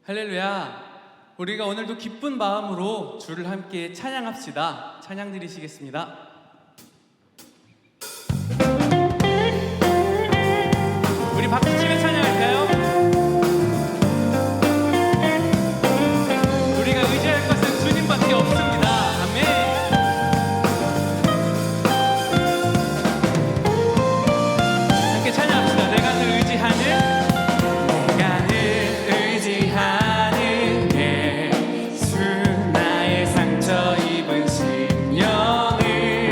할렐루야. 우리가 오늘도 기쁜 마음으로 주를 함께 찬양합시다. 찬양 드리시겠습니다. 우리 박수치며 찬양할까요? 우리가 의지할 것은 주님밖에 없습니다. 아멘. 함께 찬양합시다. 내가 늘 의지하는 예수 나의 상처 입은 심령을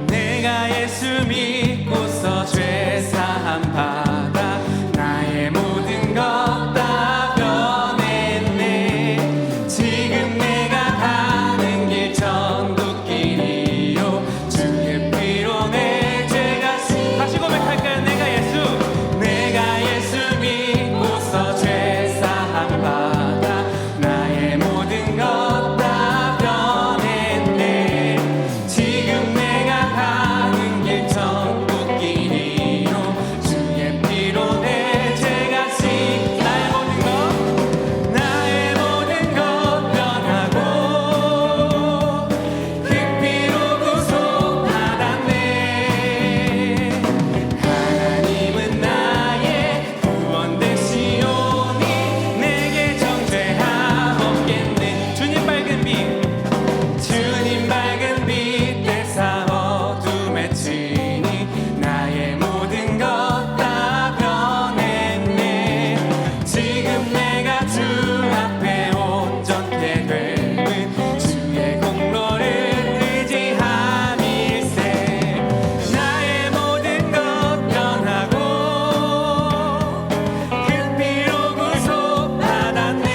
내가 예수 믿고서 죄 사함 받아 나의 모든 것 다 변했네. 지금 내가 가는 길 천국길이요 주의 피로 내 죄가 다시 고백할까요? 내가 예수 믿고서 죄 사함 받아 나의 모든 것 다 변했네. 지금 내가 가는 길 천국길이요 주의 피로 내 죄가 나의 모든 것 변하고 그 피로 구속받았네. 하나님은 나의 구원 되시오니 내게 정죄함 없겠네. 주님 밝은 빛 대사 어둠에 치니 나의 모든 것 다 변했네. 지금 내가 주 앞에 온전케 되는 주의 공로를 의지함일세. 나의 모든 것 변하고 그 피로 구속받았네.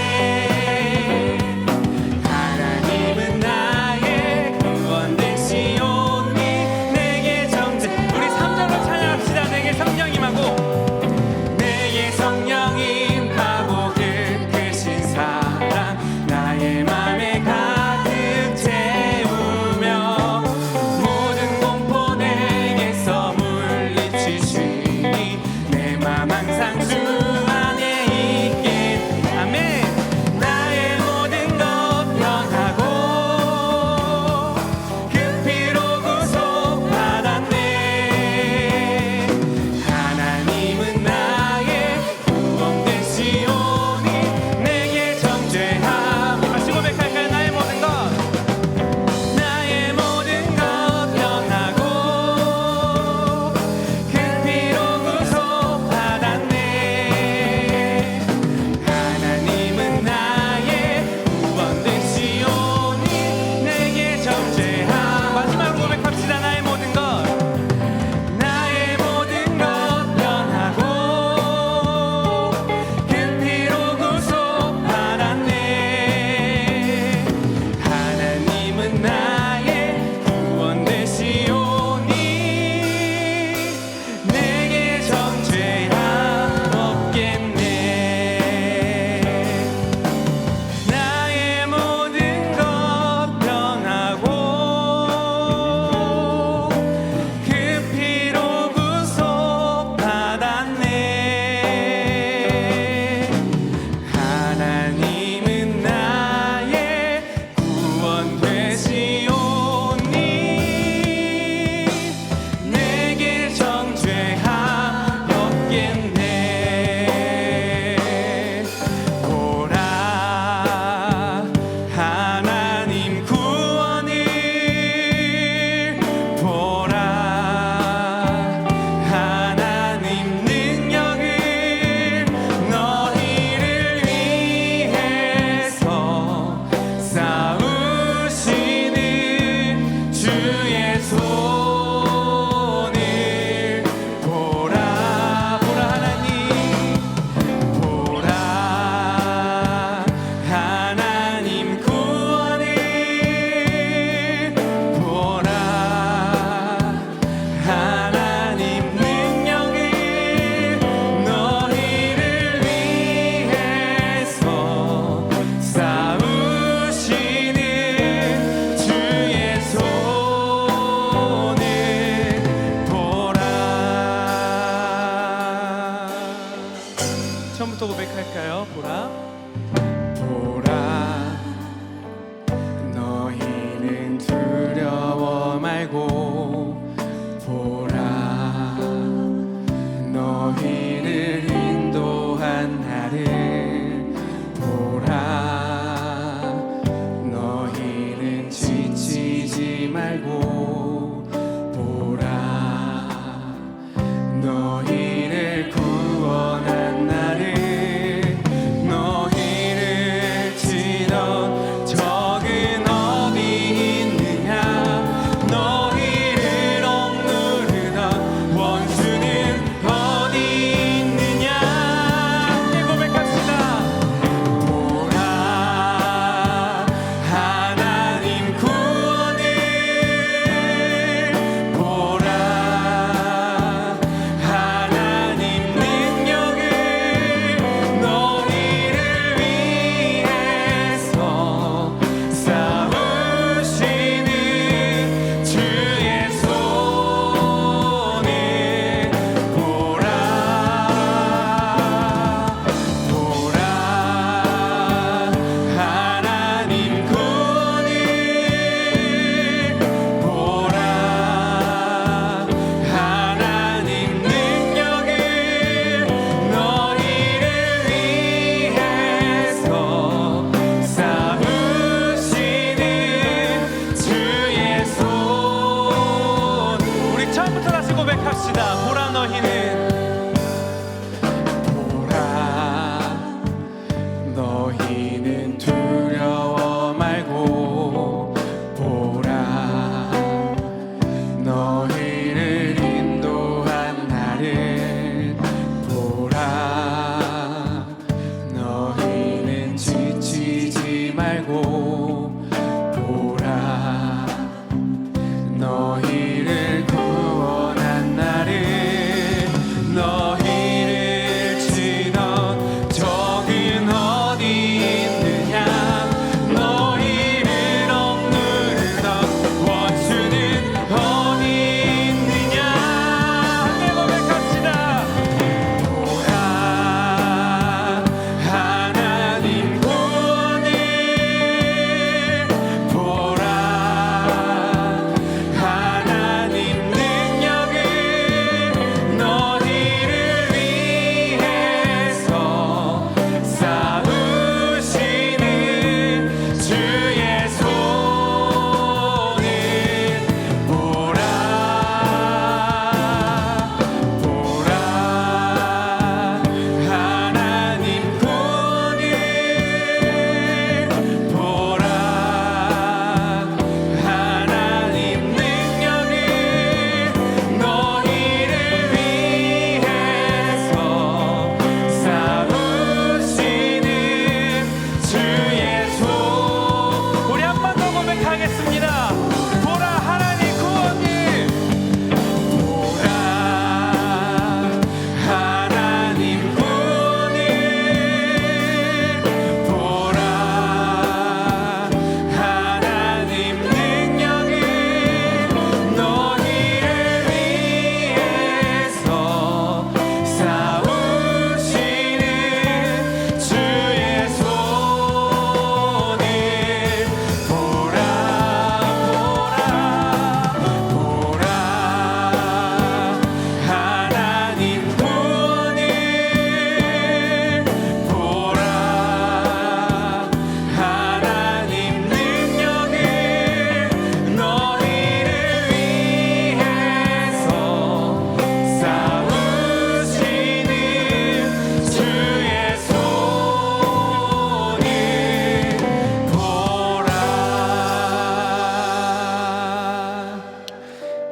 하나님은 나의 구원 되시오니 내게 정죄. 우리 3절로 찬양합시다. 내게 성령 임하고 그 크신 사랑 나의 맘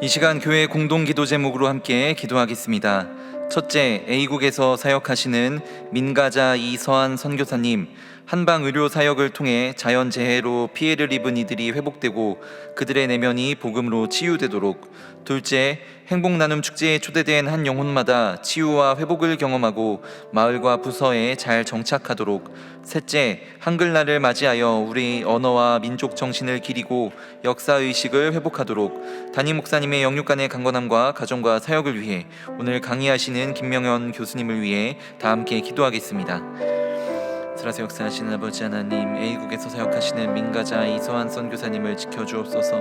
이 시간 교회 공동 기도 제목으로 함께 기도하겠습니다. 첫째, A국에서 사역하시는 민가자 이서한 선교사님, 한방 의료 사역을 통해 자연재해로 피해를 입은 이들이 회복되고 그들의 내면이 복음으로 치유되도록. 둘째, 행복나눔 축제에 초대된 한 영혼마다 치유와 회복을 경험하고 마을과 부서에 잘 정착하도록. 셋째, 한글날을 맞이하여 우리 언어와 민족 정신을 기리고 역사의식을 회복하도록. 담임 목사님의 영육간의 강건함과 가정과 사역을 위해, 오늘 강의하시는 김명현 교수님을 위해 다 함께 기도하겠습니다. 살아서 역사하시는 아버지 하나님, A국에서 사역하시는 민가자 이서한 선교사님을 지켜주옵소서.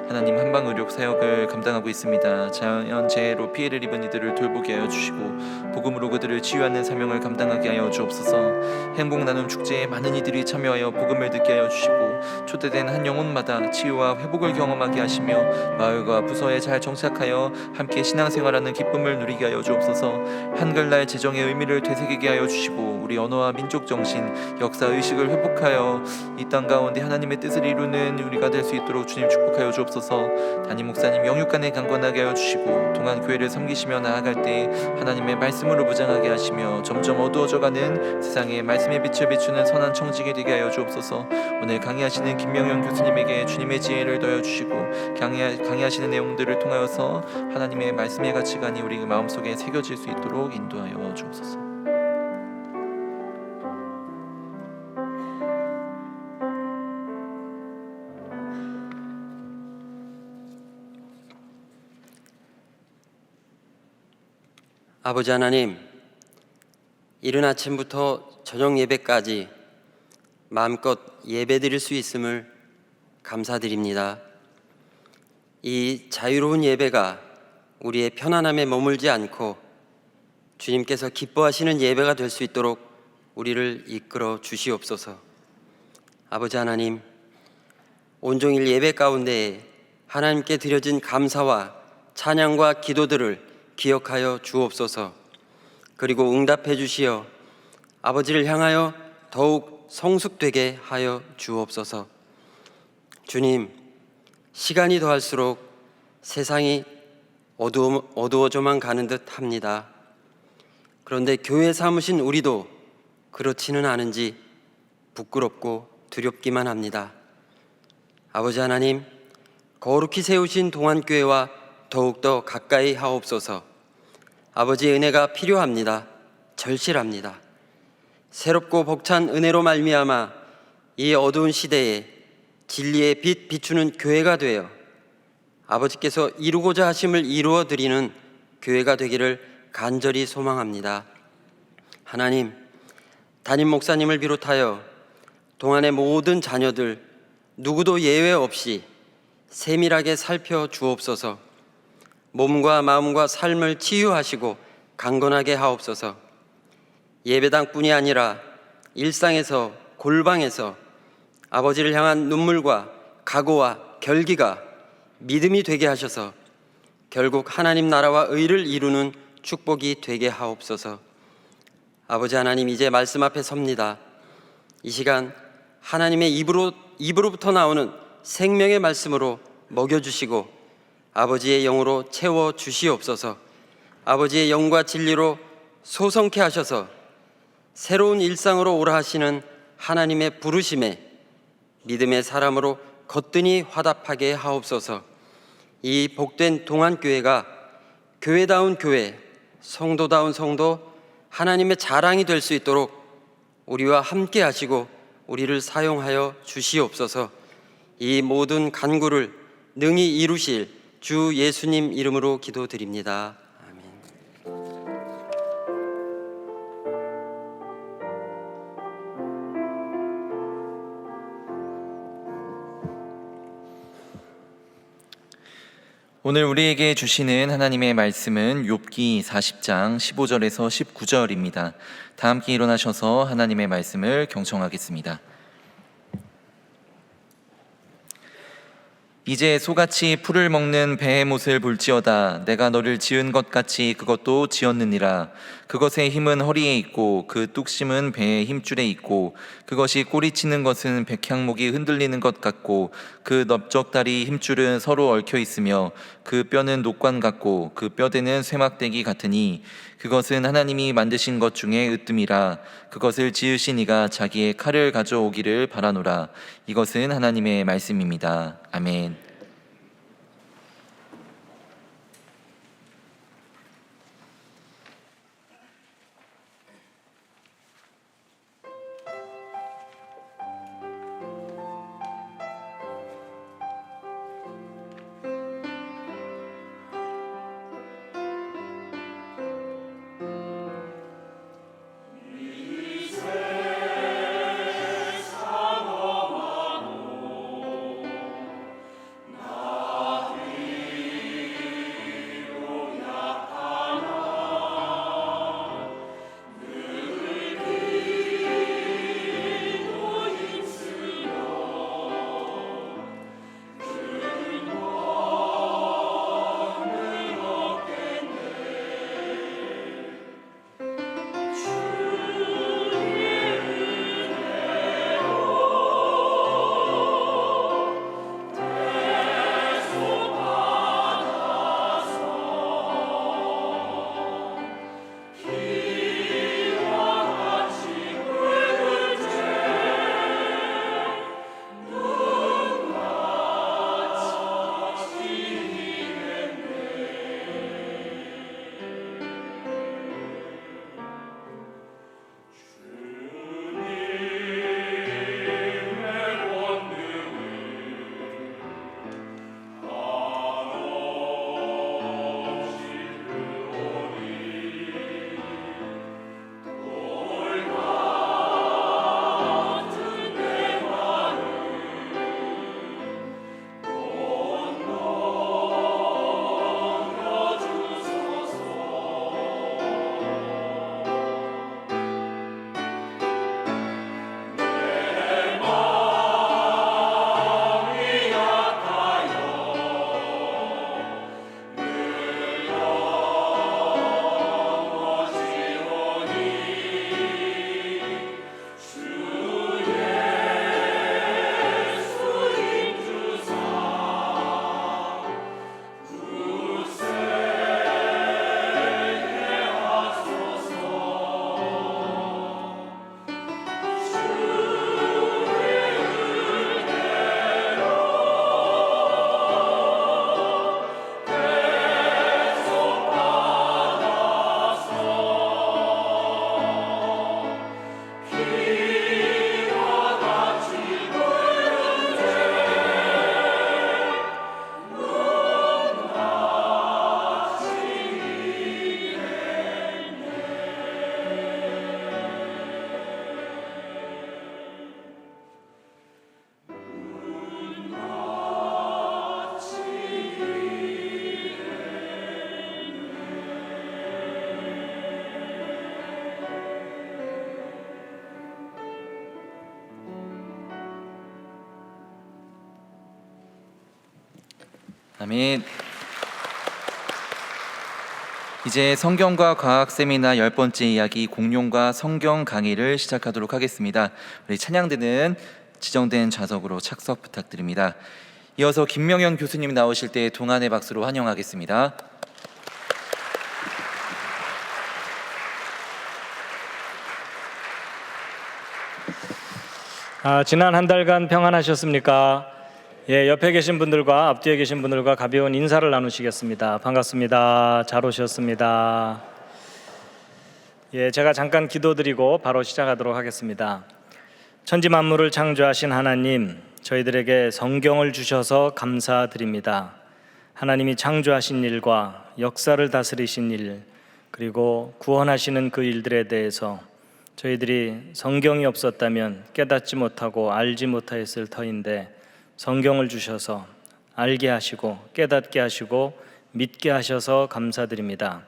하나님, 한방의료 사역을 감당하고 있습니다. 자연재해로 피해를 입은 이들을 돌보게 하여 주시고 복음으로 그들을 치유하는 사명을 감당하게 하여 주옵소서. 행복나눔 축제에 많은 이들이 참여하여 복음을 듣게 하여 주시고 초대된 한 영혼마다 치유와 회복을 경험하게 하시며 마을과 부서에 잘 정착하여 함께 신앙생활하는 기쁨을 누리게 하여 주옵소서. 한글날 제정의 의미를 되새기게 하여 주시고 우리 언어와 민족 정신, 역사의식을 회복하여 이 땅 가운데 하나님의 뜻을 이루는 우리가 될 수 있도록 주님 축복하여 주옵소서. 담임 목사님 영육간에 강건하게 하여 주시고 동안 교회를 섬기시며 나아갈 때 하나님의 말씀으로 무장하게 하시며 점점 어두워져가는 세상에 말씀의 빛을 비추는 선한 청지기 되게 하여 주옵소서. 오늘 강의하시는 김명현 교수님에게 주님의 지혜를 더해 주시고 강의하시는 내용들을 통하여서 하나님의 말씀의 가치관이 우리 마음속에 새겨질 수 있도록 인도하여 주옵소서. 아버지 하나님, 이른 아침부터 저녁 예배까지 마음껏 예배드릴 수 있음을 감사드립니다. 이 자유로운 예배가 우리의 편안함에 머물지 않고 주님께서 기뻐하시는 예배가 될 수 있도록 우리를 이끌어 주시옵소서. 아버지 하나님, 온종일 예배 가운데에 하나님께 드려진 감사와 찬양과 기도들을 기억하여 주옵소서. 그리고 응답해 주시어 아버지를 향하여 더욱 성숙되게 하여 주옵소서. 주님, 시간이 더할수록 세상이 어두워져만 가는 듯 합니다. 그런데 교회 삼으신 우리도 그렇지는 않은지 부끄럽고 두렵기만 합니다. 아버지 하나님, 거룩히 세우신 동안교회와 더욱더 가까이 하옵소서. 아버지의 은혜가 필요합니다. 절실합니다. 새롭고 벅찬 은혜로 말미암아 이 어두운 시대에 진리의 빛 비추는 교회가 되어 아버지께서 이루고자 하심을 이루어 드리는 교회가 되기를 간절히 소망합니다. 하나님, 담임 목사님을 비롯하여 동안의 모든 자녀들 누구도 예외 없이 세밀하게 살펴 주옵소서. 몸과 마음과 삶을 치유하시고 강건하게 하옵소서. 예배당뿐이 아니라 일상에서, 골방에서 아버지를 향한 눈물과 각오와 결기가 믿음이 되게 하셔서 결국 하나님 나라와 의를 이루는 축복이 되게 하옵소서. 아버지 하나님, 이제 말씀 앞에 섭니다. 이 시간 하나님의 입으로부터 나오는 생명의 말씀으로 먹여주시고 아버지의 영으로 채워 주시옵소서. 아버지의 영과 진리로 소성케 하셔서 새로운 일상으로 오라 하시는 하나님의 부르심에 믿음의 사람으로 거뜬히 화답하게 하옵소서. 이 복된 동안교회가 교회다운 교회, 성도다운 성도, 하나님의 자랑이 될 수 있도록 우리와 함께 하시고 우리를 사용하여 주시옵소서. 이 모든 간구를 능히 이루실 주 예수님 이름으로 기도드립니다. 아멘. 오늘 우리에게 주시는 하나님의 말씀은 욥기 40장 15절에서 19절입니다. 다 함께 일어나셔서 하나님의 말씀을 경청하겠습니다. 이제 소같이 풀을 먹는 베헤못을 볼지어다. 내가 너를 지은 것 같이 그것도 지었느니라. 그것의 힘은 허리에 있고 그 뚝심은 배의 힘줄에 있고 그것이 꼬리치는 것은 백향목이 흔들리는 것 같고 그 넓적다리 힘줄은 서로 얽혀 있으며 그 뼈는 녹관 같고 그 뼈대는 쇠막대기 같으니 그것은 하나님이 만드신 것 중에 으뜸이라. 그것을 지으신 이가 자기의 칼을 가져오기를 바라노라. 이것은 하나님의 말씀입니다. 아멘. 아멘. 이제 성경과 과학 세미나 10번째 이야기 공룡과 성경 강의를 시작하도록 하겠습니다. 우리 찬양대는 지정된 좌석으로 착석 부탁드립니다. 이어서 김명현 교수님 나오실 때 동안의 박수로 환영하겠습니다. 지난 한 달간 평안하셨습니까? 옆에 계신 분들과 앞뒤에 계신 분들과 가벼운 인사를 나누시겠습니다. 반갑습니다. 잘 오셨습니다. 제가 잠깐 기도드리고 바로 시작하도록 하겠습니다. 천지 만물을 창조하신 하나님, 저희들에게 성경을 주셔서 감사드립니다. 하나님이 창조하신 일과 역사를 다스리신 일, 그리고 구원하시는 그 일들에 대해서 저희들이 성경이 없었다면 깨닫지 못하고 알지 못하였을 터인데 성경을 주셔서 알게 하시고 깨닫게 하시고 믿게 하셔서 감사드립니다.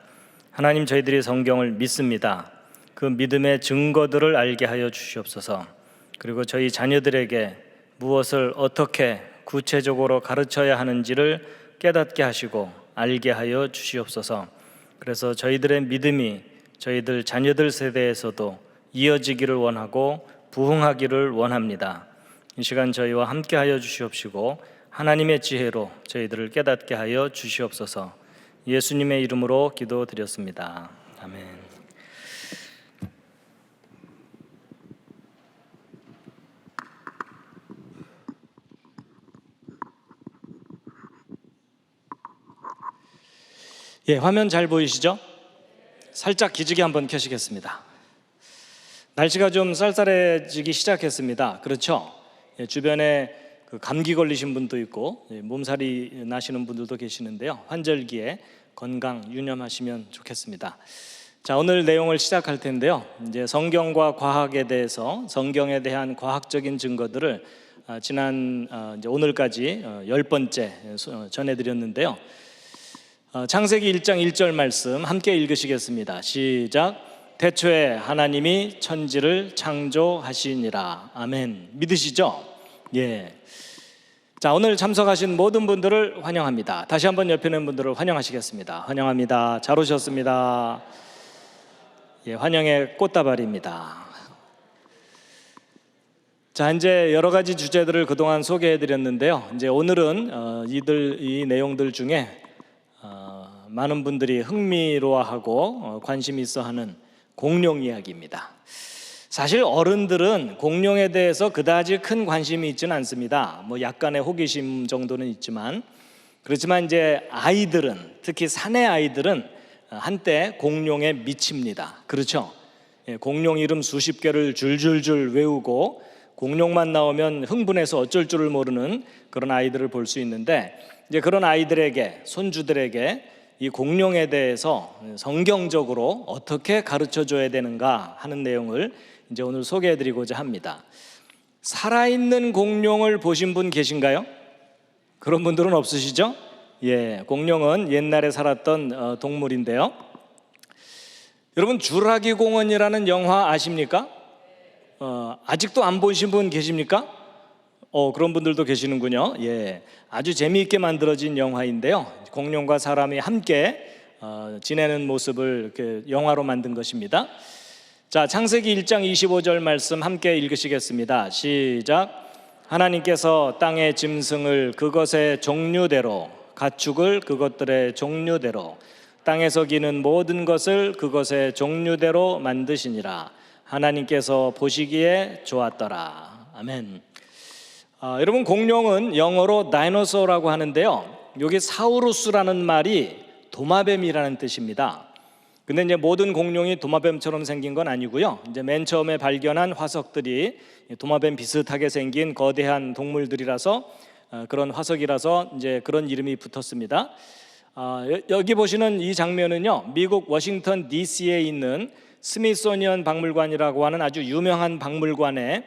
하나님, 저희들이 성경을 믿습니다. 그 믿음의 증거들을 알게 하여 주시옵소서. 그리고 저희 자녀들에게 무엇을 어떻게 구체적으로 가르쳐야 하는지를 깨닫게 하시고 알게 하여 주시옵소서. 그래서 저희들의 믿음이 저희들 자녀들 세대에서도 이어지기를 원하고 부흥하기를 원합니다. 이 시간 저희와 함께 하여 주시옵시고 하나님의 지혜로 저희들을 깨닫게 하여 주시옵소서. 예수님의 이름으로 기도드렸습니다. 아멘. 예, 화면 잘 보이시죠? 살짝 기지개 한번 켜시겠습니다. 날씨가 좀 쌀쌀해지기 시작했습니다. 그렇죠? 예, 주변에 감기 걸리신 분도 있고 몸살이 나시는 분들도 계시는데요. 환절기에 건강 유념하시면 좋겠습니다. 자, 오늘 내용을 시작할 텐데요. 이제 성경과 과학에 대해서 성경에 대한 과학적인 증거들을 지난 이제 오늘까지 10번째 전해드렸는데요. 창세기 1장 1절 말씀 함께 읽으시겠습니다. 시작. 태초에 하나님이 천지를 창조하시니라. 아멘. 믿으시죠? 예. 자, 오늘 참석하신 모든 분들을 환영합니다. 다시 한번 옆에 있는 분들을 환영하시겠습니다. 환영합니다. 잘 오셨습니다. 예, 환영의 꽃다발입니다. 자, 이제 여러 가지 주제들을 그동안 소개해드렸는데요. 이제 오늘은 이 내용들 중에 많은 분들이 흥미로워하고 관심 있어하는 공룡 이야기입니다. 사실 어른들은 공룡에 대해서 그다지 큰 관심이 있지는 않습니다. 뭐 약간의 호기심 정도는 있지만, 그렇지만 이제 아이들은, 특히 사내 아이들은 한때 공룡에 미칩니다. 그렇죠? 예, 공룡 이름 수십 개를 줄줄줄 외우고 공룡만 나오면 흥분해서 어쩔 줄을 모르는 그런 아이들을 볼 수 있는데, 이제 그런 아이들에게, 손주들에게 이 공룡에 대해서 성경적으로 어떻게 가르쳐 줘야 되는가 하는 내용을 이제 오늘 소개해 드리고자 합니다. 살아있는 공룡을 보신 분 계신가요? 그런 분들은 없으시죠? 예, 공룡은 옛날에 살았던 동물인데요. 여러분, 주라기 공원이라는 영화 아십니까? 아직도 안 보신 분 계십니까? 그런 분들도 계시는군요. 예, 아주 재미있게 만들어진 영화인데요. 공룡과 사람이 함께 지내는 모습을 이렇게 영화로 만든 것입니다. 자, 창세기 1장 25절 말씀 함께 읽으시겠습니다. 시작. 하나님께서 땅의 짐승을 그것의 종류대로, 가축을 그것들의 종류대로, 땅에서 기는 모든 것을 그것의 종류대로 만드시니라. 하나님께서 보시기에 좋았더라. 아멘. 여러분, 공룡은 영어로 다이노소라고 하는데요. 여기 사우루스라는 말이 도마뱀이라는 뜻입니다. 근데 이제 모든 공룡이 도마뱀처럼 생긴 건 아니고요. 이제 맨 처음에 발견한 화석들이 도마뱀 비슷하게 생긴 거대한 동물들이라서 그런 화석이라서 이제 그런 이름이 붙었습니다. 여기 보시는 이 장면은요, 미국 워싱턴 DC에 있는 스미소니언 박물관이라고 하는 아주 유명한 박물관의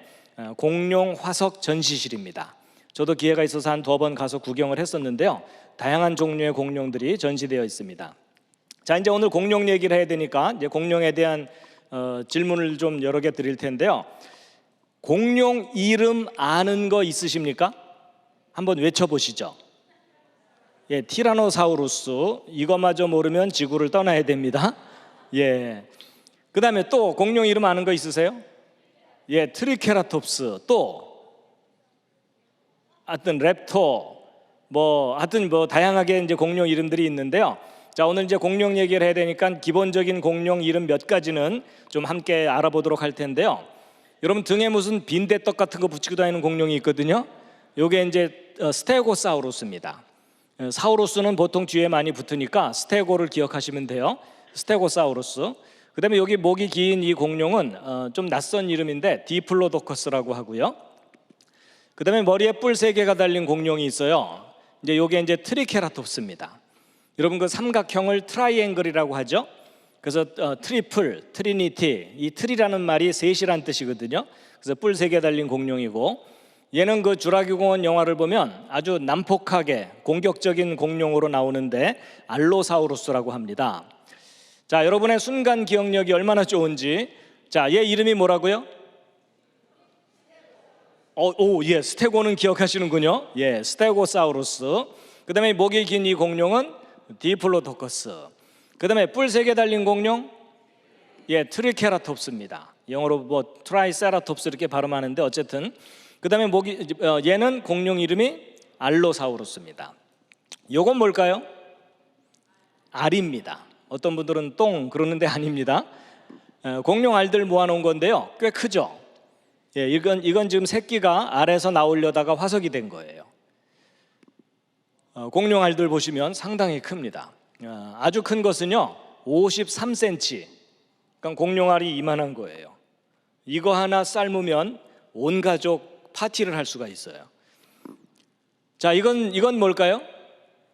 공룡 화석 전시실입니다. 저도 기회가 있어서 한 2번 가서 구경을 했었는데요. 다양한 종류의 공룡들이 전시되어 있습니다. 자, 이제 오늘 공룡 얘기를 해야 되니까 이제 공룡에 대한 질문을 좀 여러 개 드릴 텐데요. 공룡 이름 아는 거 있으십니까? 한번 외쳐보시죠. 예, 티라노사우루스. 이거마저 모르면 지구를 떠나야 됩니다. 예. 그 다음에 또 공룡 이름 아는 거 있으세요? 예, 트리케라톱스. 또 하여튼 랩터, 하여튼 다양하게 이제 공룡 이름들이 있는데요. 자, 오늘 이제 공룡 얘기를 해야 되니까 기본적인 공룡 이름 몇 가지는 좀 함께 알아보도록 할 텐데요. 여러분, 등에 무슨 빈대떡 같은 거 붙이고 다니는 공룡이 있거든요. 요게 이제 스테고사우루스입니다. 사우루스는 보통 뒤에 많이 붙으니까 스테고를 기억하시면 돼요. 스테고사우루스. 그다음에 여기 목이 긴 이 공룡은 좀 낯선 이름인데 디플로도커스라고 하고요. 그다음에 머리에 뿔 3개가 달린 공룡이 있어요. 이제 요게 이제 트리케라톱스입니다. 여러분, 그 삼각형을 트라이앵글이라고 하죠. 그래서 트리플, 트리니티, 이 트리라는 말이 셋이란 뜻이거든요. 그래서 뿔 3개 달린 공룡이고, 얘는 그 주라기 공원 영화를 보면 아주 난폭하게 공격적인 공룡으로 나오는데 알로사우루스라고 합니다. 자, 여러분의 순간 기억력이 얼마나 좋은지, 자, 얘 이름이 뭐라고요? 예, 스테고는 기억하시는군요. 예, 스테고사우루스. 그다음에 목이 긴 이 공룡은 디플로토커스. 그다음에 뿔 3개 달린 공룡, 예, 트리케라톱스입니다. 영어로 뭐 트라이세라톱스 이렇게 발음하는데 어쨌든 그다음에 얘는 공룡 이름이 알로사우루스입니다. 요건 뭘까요? 알입니다. 어떤 분들은 똥 그러는데 아닙니다. 공룡 알들 모아놓은 건데요, 꽤 크죠. 예, 이건 지금 새끼가 알에서 나오려다가 화석이 된 거예요. 공룡 알들 보시면 상당히 큽니다. 아주 큰 것은요 53cm. 그러니까 공룡 알이 이만한 거예요. 이거 하나 삶으면 온 가족 파티를 할 수가 있어요. 자, 이건 뭘까요?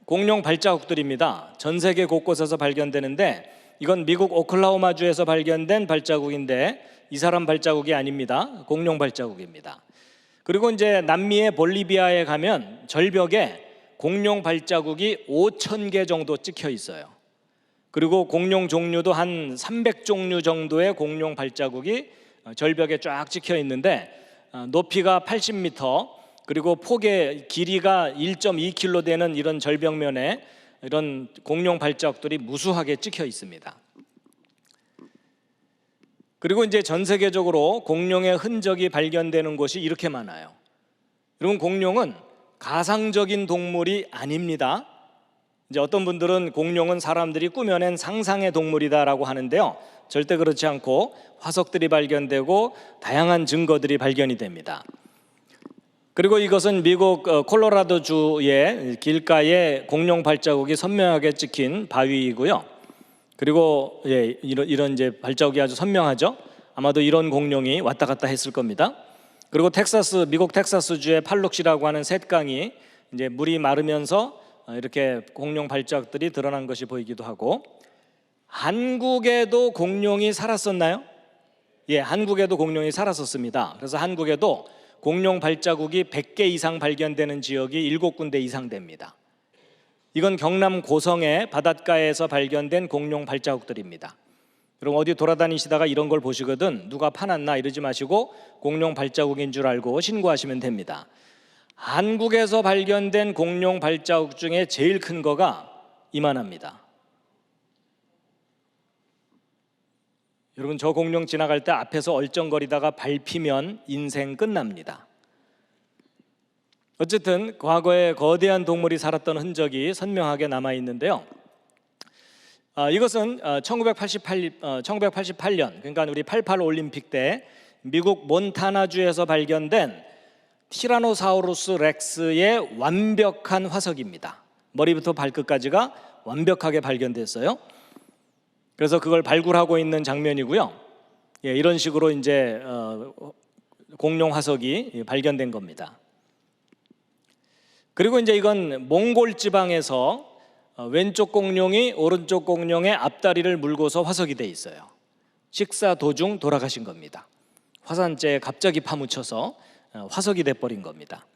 공룡 발자국들입니다. 전 세계 곳곳에서 발견되는데 이건 미국 오클라호마주에서 발견된 발자국인데 이 사람 발자국이 아닙니다. 공룡 발자국입니다. 그리고 이제 남미의 볼리비아에 가면 절벽에 공룡 발자국이 5,000개 정도 찍혀 있어요. 그리고 공룡 종류도 한 300종류 정도의 공룡 발자국이 절벽에 쫙 찍혀 있는데 높이가 80m, 그리고 폭의 길이가 1.2km 되는 이런 절벽면에 이런 공룡 발자국들이 무수하게 찍혀 있습니다. 그리고 이제 전 세계적으로 공룡의 흔적이 발견되는 곳이 이렇게 많아요. 여러분, 공룡은 가상적인 동물이 아닙니다. 이제 어떤 분들은 공룡은 사람들이 꾸며낸 상상의 동물이다라고 하는데요, 절대 그렇지 않고 화석들이 발견되고 다양한 증거들이 발견이 됩니다. 그리고 이것은 미국 콜로라도주의 길가에 공룡 발자국이 선명하게 찍힌 바위이고요. 그리고 예, 이런 이제 발자국이 아주 선명하죠. 아마도 이런 공룡이 왔다 갔다 했을 겁니다. 그리고 미국 텍사스주의 팔록시라고 하는 셋강이 이제 물이 마르면서 이렇게 공룡 발자국들이 드러난 것이 보이기도 하고, 한국에도 공룡이 살았었나요? 예, 한국에도 공룡이 살았었습니다. 그래서 한국에도 공룡 발자국이 100개 이상 발견되는 지역이 7군데 이상 됩니다. 이건 경남 고성의 바닷가에서 발견된 공룡 발자국들입니다. 여러분, 어디 돌아다니시다가 이런 걸 보시거든 누가 파놨나 이러지 마시고 공룡 발자국인 줄 알고 신고하시면 됩니다. 한국에서 발견된 공룡 발자국 중에 제일 큰 거가 이만합니다. 여러분, 저 공룡 지나갈 때 앞에서 얼쩡거리다가 밟히면 인생 끝납니다. 어쨌든 과거에 거대한 동물이 살았던 흔적이 선명하게 남아 있는데요. 이것은 1988년, 그러니까 우리 88 올림픽 때 미국 몬타나주에서 발견된 티라노사우루스 렉스의 완벽한 화석입니다. 머리부터 발끝까지가 완벽하게 발견됐어요. 그래서 그걸 발굴하고 있는 장면이고요. 예, 이런 식으로 이제 공룡 화석이 발견된 겁니다. 그리고 이제 이건 몽골 지방에서 왼쪽 공룡이 오른쪽 공룡의 앞다리를 물고서 화석이 돼 있어요. 식사 도중 돌아가신 겁니다. 화산재에 갑자기 파묻혀서 화석이 돼버린 겁니다.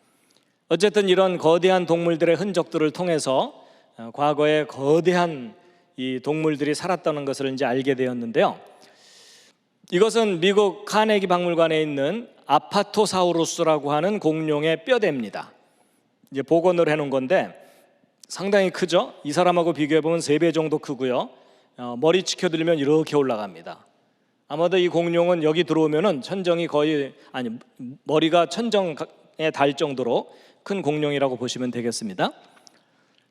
어쨌든 이런 거대한 동물들의 흔적들을 통해서 과거에 거대한 이 동물들이 살았다는 것을 이제 알게 되었는데요. 이것은 미국 카네기 박물관에 있는 아파토사우루스라고 하는 공룡의 뼈대입니다. 이제 복원을 해놓은 건데 상당히 크죠. 이 사람하고 비교해 보면 3배 정도 크고요. 머리 치켜들면 이렇게 올라갑니다. 아마도 이 공룡은 여기 들어오면은 머리가 천정에 닿을 정도로 큰 공룡이라고 보시면 되겠습니다.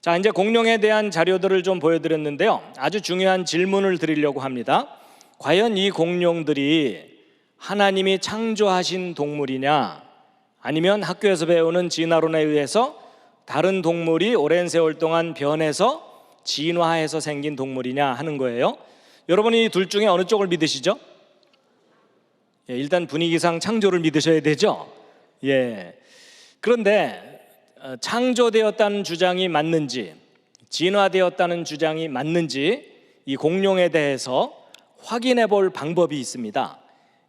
자, 이제 공룡에 대한 자료들을 좀 보여드렸는데요. 아주 중요한 질문을 드리려고 합니다. 과연 이 공룡들이 하나님이 창조하신 동물이냐, 아니면 학교에서 배우는 진화론에 의해서 다른 동물이 오랜 세월 동안 변해서 진화해서 생긴 동물이냐 하는 거예요. 여러분이 이 둘 중에 어느 쪽을 믿으시죠? 예, 일단 분위기상 창조를 믿으셔야 되죠. 예. 그런데 창조되었다는 주장이 맞는지, 진화되었다는 주장이 맞는지 이 공룡에 대해서 확인해 볼 방법이 있습니다.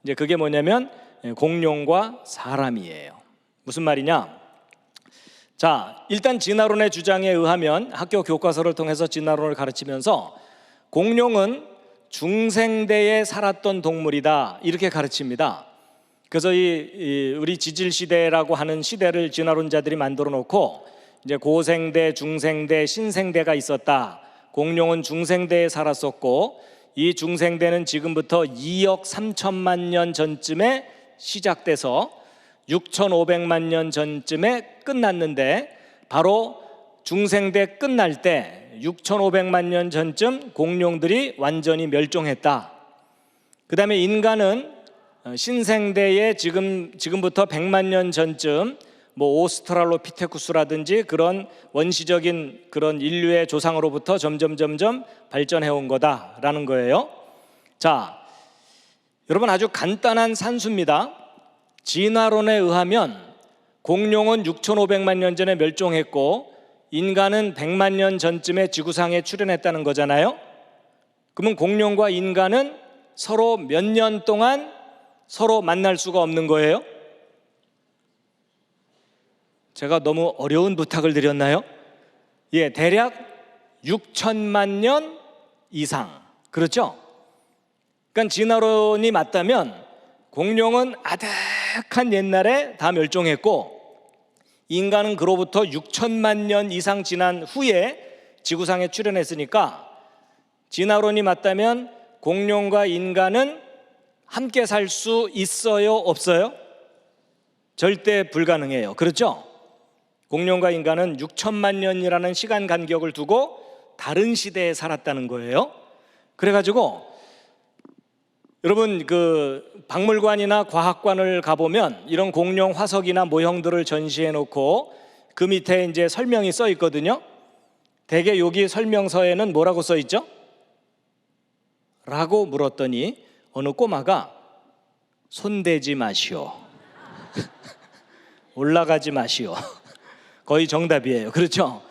이제 그게 뭐냐면 공룡과 사람이에요. 무슨 말이냐? 자, 일단 진화론의 주장에 의하면 학교 교과서를 통해서 진화론을 가르치면서 공룡은 중생대에 살았던 동물이다 이렇게 가르칩니다. 그래서 이 우리 지질 시대라고 하는 시대를 진화론자들이 만들어 놓고 이제 고생대, 중생대, 신생대가 있었다. 공룡은 중생대에 살았었고 이 중생대는 지금부터 2억 3천만 년 전쯤에 시작돼서 6,500만 년 전쯤에 끝났는데 바로 중생대 끝날 때 6,500만 년 전쯤 공룡들이 완전히 멸종했다. 그 다음에 인간은 신생대에 지금부터 100만 년 전쯤 뭐 오스트랄로피테쿠스라든지 그런 원시적인 그런 인류의 조상으로부터 점점 발전해 온 거다라는 거예요. 자, 여러분 아주 간단한 산수입니다. 진화론에 의하면 공룡은 6,500만 년 전에 멸종했고 인간은 100만 년 전쯤에 지구상에 출현했다는 거잖아요. 그러면 공룡과 인간은 서로 몇 년 동안 서로 만날 수가 없는 거예요? 제가 너무 어려운 부탁을 드렸나요? 예, 대략 6천만 년 이상. 그렇죠? 그러니까 진화론이 맞다면 공룡은 아득한 옛날에 다 멸종했고 인간은 그로부터 6천만 년 이상 지난 후에 지구상에 출현했으니까 진화론이 맞다면 공룡과 인간은 함께 살 수 있어요? 없어요? 절대 불가능해요. 그렇죠? 공룡과 인간은 6천만 년이라는 시간 간격을 두고 다른 시대에 살았다는 거예요. 그래가지고 여러분 그 박물관이나 과학관을 가보면 이런 공룡 화석이나 모형들을 전시해 놓고 그 밑에 이제 설명이 써 있거든요. 대개 여기 설명서에는 뭐라고 써 있죠? 라고 물었더니 어느 꼬마가 손대지 마시오. 올라가지 마시오. 거의 정답이에요. 그렇죠?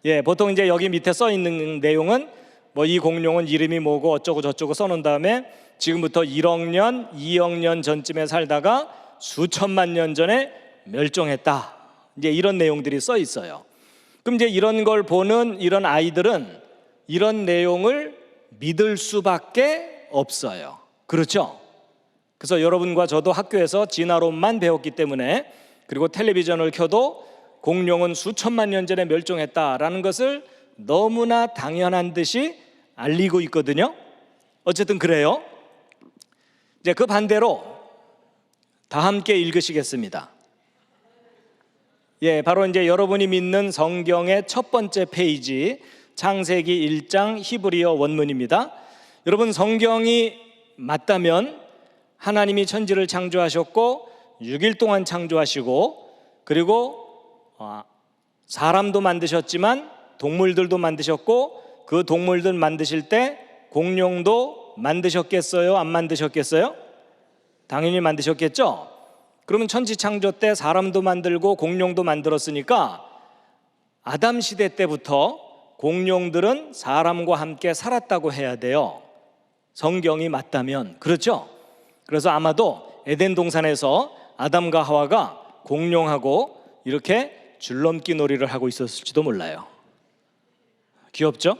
예, 보통 이제 여기 밑에 써 있는 내용은 뭐 이 공룡은 이름이 뭐고 어쩌고 저쩌고 써놓은 다음에 지금부터 1억 년, 2억 년 전쯤에 살다가 수천만 년 전에 멸종했다. 이제 이런 내용들이 써 있어요. 그럼 이제 이런 걸 보는 이런 아이들은 이런 내용을 믿을 수밖에 없어요. 그렇죠? 그래서 여러분과 저도 학교에서 진화론만 배웠기 때문에 그리고 텔레비전을 켜도 공룡은 수천만 년 전에 멸종했다라는 것을 너무나 당연한 듯이 알리고 있거든요. 어쨌든 그래요. 이제 그 반대로 다 함께 읽으시겠습니다. 예, 바로 이제 여러분이 믿는 성경의 첫 번째 페이지 창세기 1장 히브리어 원문입니다. 여러분 성경이 맞다면 하나님이 천지를 창조하셨고 6일 동안 창조하시고 그리고 사람도 만드셨지만 동물들도 만드셨고 그 동물들 만드실 때 공룡도 만드셨겠어요? 안 만드셨겠어요? 당연히 만드셨겠죠? 그러면 천지 창조 때 사람도 만들고 공룡도 만들었으니까 아담 시대 때부터 공룡들은 사람과 함께 살았다고 해야 돼요. 성경이 맞다면. 그렇죠? 그래서 아마도 에덴 동산에서 아담과 하와가 공룡하고 이렇게 줄넘기 놀이를 하고 있었을지도 몰라요. 귀엽죠?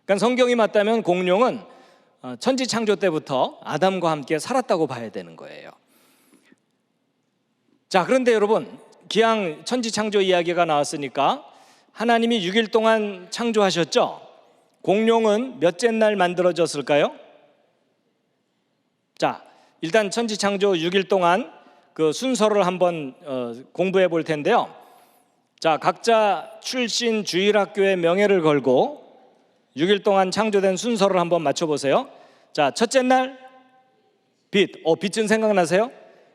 그러니까 성경이 맞다면 공룡은 천지 창조 때부터 아담과 함께 살았다고 봐야 되는 거예요. 자, 그런데 여러분 기왕 천지 창조 이야기가 나왔으니까 하나님이 6일 동안 창조하셨죠? 공룡은 몇째 날 만들어졌을까요? 자, 일단 천지 창조 6일 동안 그 순서를 한번 공부해 볼 텐데요. 자, 각자 출신 주일학교의 명예를 걸고 6일 동안 창조된 순서를 한번 맞춰보세요. 자, 첫째 날 빛. 빛은 생각나세요?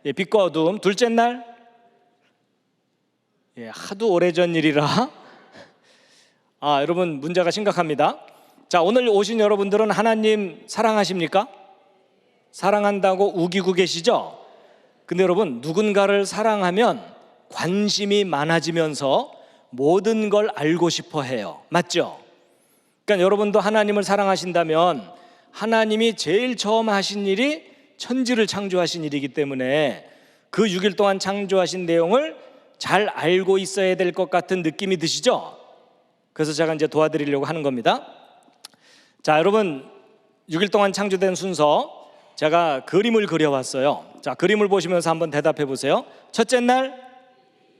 예, 빛과 어두움. 둘째 날 예, 하도 오래전 일이라 여러분 문제가 심각합니다. 자, 오늘 오신 여러분들은 하나님 사랑하십니까? 사랑한다고 우기고 계시죠? 근데 여러분 누군가를 사랑하면 관심이 많아지면서 모든 걸 알고 싶어 해요. 맞죠? 그러니까 여러분도 하나님을 사랑하신다면 하나님이 제일 처음 하신 일이 천지를 창조하신 일이기 때문에 그 6일 동안 창조하신 내용을 잘 알고 있어야 될 것 같은 느낌이 드시죠? 그래서 제가 이제 도와드리려고 하는 겁니다. 자, 여러분 6일 동안 창조된 순서 제가 그림을 그려왔어요. 자, 그림을 보시면서 한번 대답해 보세요. 첫째 날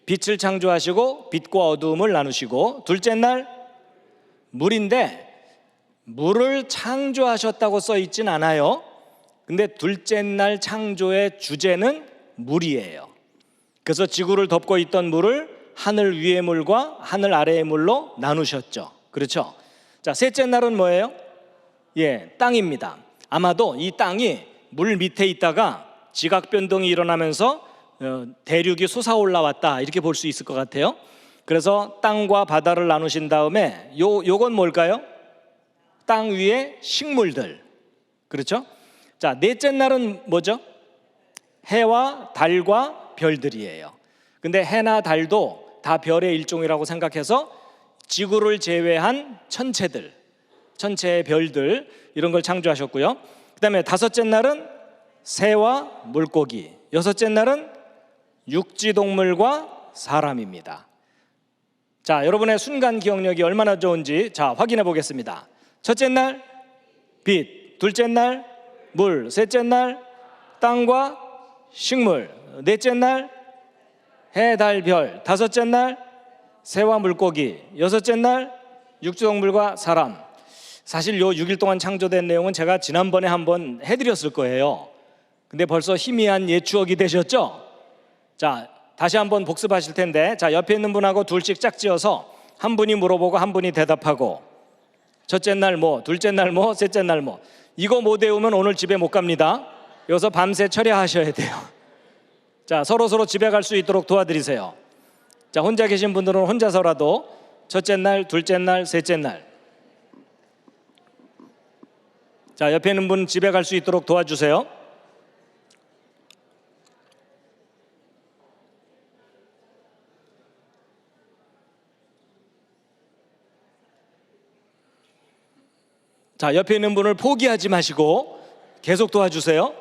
빛을 창조하시고 빛과 어두움을 나누시고, 둘째 날 물인데 물을 창조하셨다고 써 있진 않아요. 근데 둘째 날 창조의 주제는 물이에요. 그래서 지구를 덮고 있던 물을 하늘 위의 물과 하늘 아래의 물로 나누셨죠. 그렇죠? 자, 셋째 날은 뭐예요? 땅입니다. 아마도 이 땅이 물 밑에 있다가 지각 변동이 일어나면서 대륙이 솟아올라왔다, 이렇게 볼 수 있을 것 같아요. 그래서 땅과 바다를 나누신 다음에 요건 뭘까요? 땅 위에 식물들. 그렇죠? 자, 넷째 날은 뭐죠? 해와 달과 별들이에요. 근데 해나 달도 다 별의 일종이라고 생각해서 지구를 제외한 천체들, 천체의 별들, 이런 걸 창조하셨고요. 그 다음에 다섯째 날은 새와 물고기, 여섯째 날은 육지동물과 사람입니다. 자, 여러분의 순간 기억력이 얼마나 좋은지 확인해 보겠습니다. 첫째 날 빛, 둘째 날 물, 셋째 날 땅과 식물, 넷째 날 해, 달, 별, 다섯째 날 새와 물고기, 여섯째 날 육지동물과 사람. 사실 요 6일 동안 창조된 내용은 제가 지난번에 한번 해드렸을 거예요. 근데 벌써 희미한 옛 추억이 되셨죠? 자, 다시 한번 복습하실 텐데, 자, 옆에 있는 분하고 둘씩 짝지어서 한 분이 물어보고 한 분이 대답하고, 첫째 날 뭐, 둘째 날 뭐, 셋째 날 뭐. 이거 못 외우면 오늘 집에 못 갑니다. 여기서 밤새 철야하셔야 돼요. 자, 서로 집에 갈 수 있도록 도와드리세요. 자, 혼자 계신 분들은 혼자서라도 첫째 날, 둘째 날, 셋째 날. 자, 옆에 있는 분 집에 갈 수 있도록 도와주세요. 자, 옆에 있는 분을 포기하지 마시고 계속 도와주세요.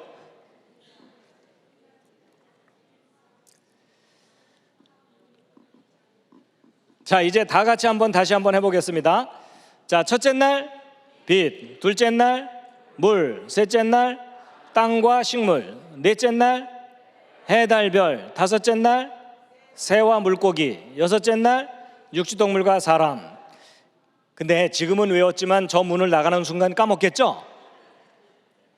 자, 이제 다 같이 다시 한번 해보겠습니다. 자, 첫째 날 빛, 둘째 날 물, 셋째 날 땅과 식물, 넷째 날 해, 달, 별, 다섯째 날 새와 물고기, 여섯째 날 육지동물과 사람. 근데 지금은 외웠지만 저 문을 나가는 순간 까먹겠죠?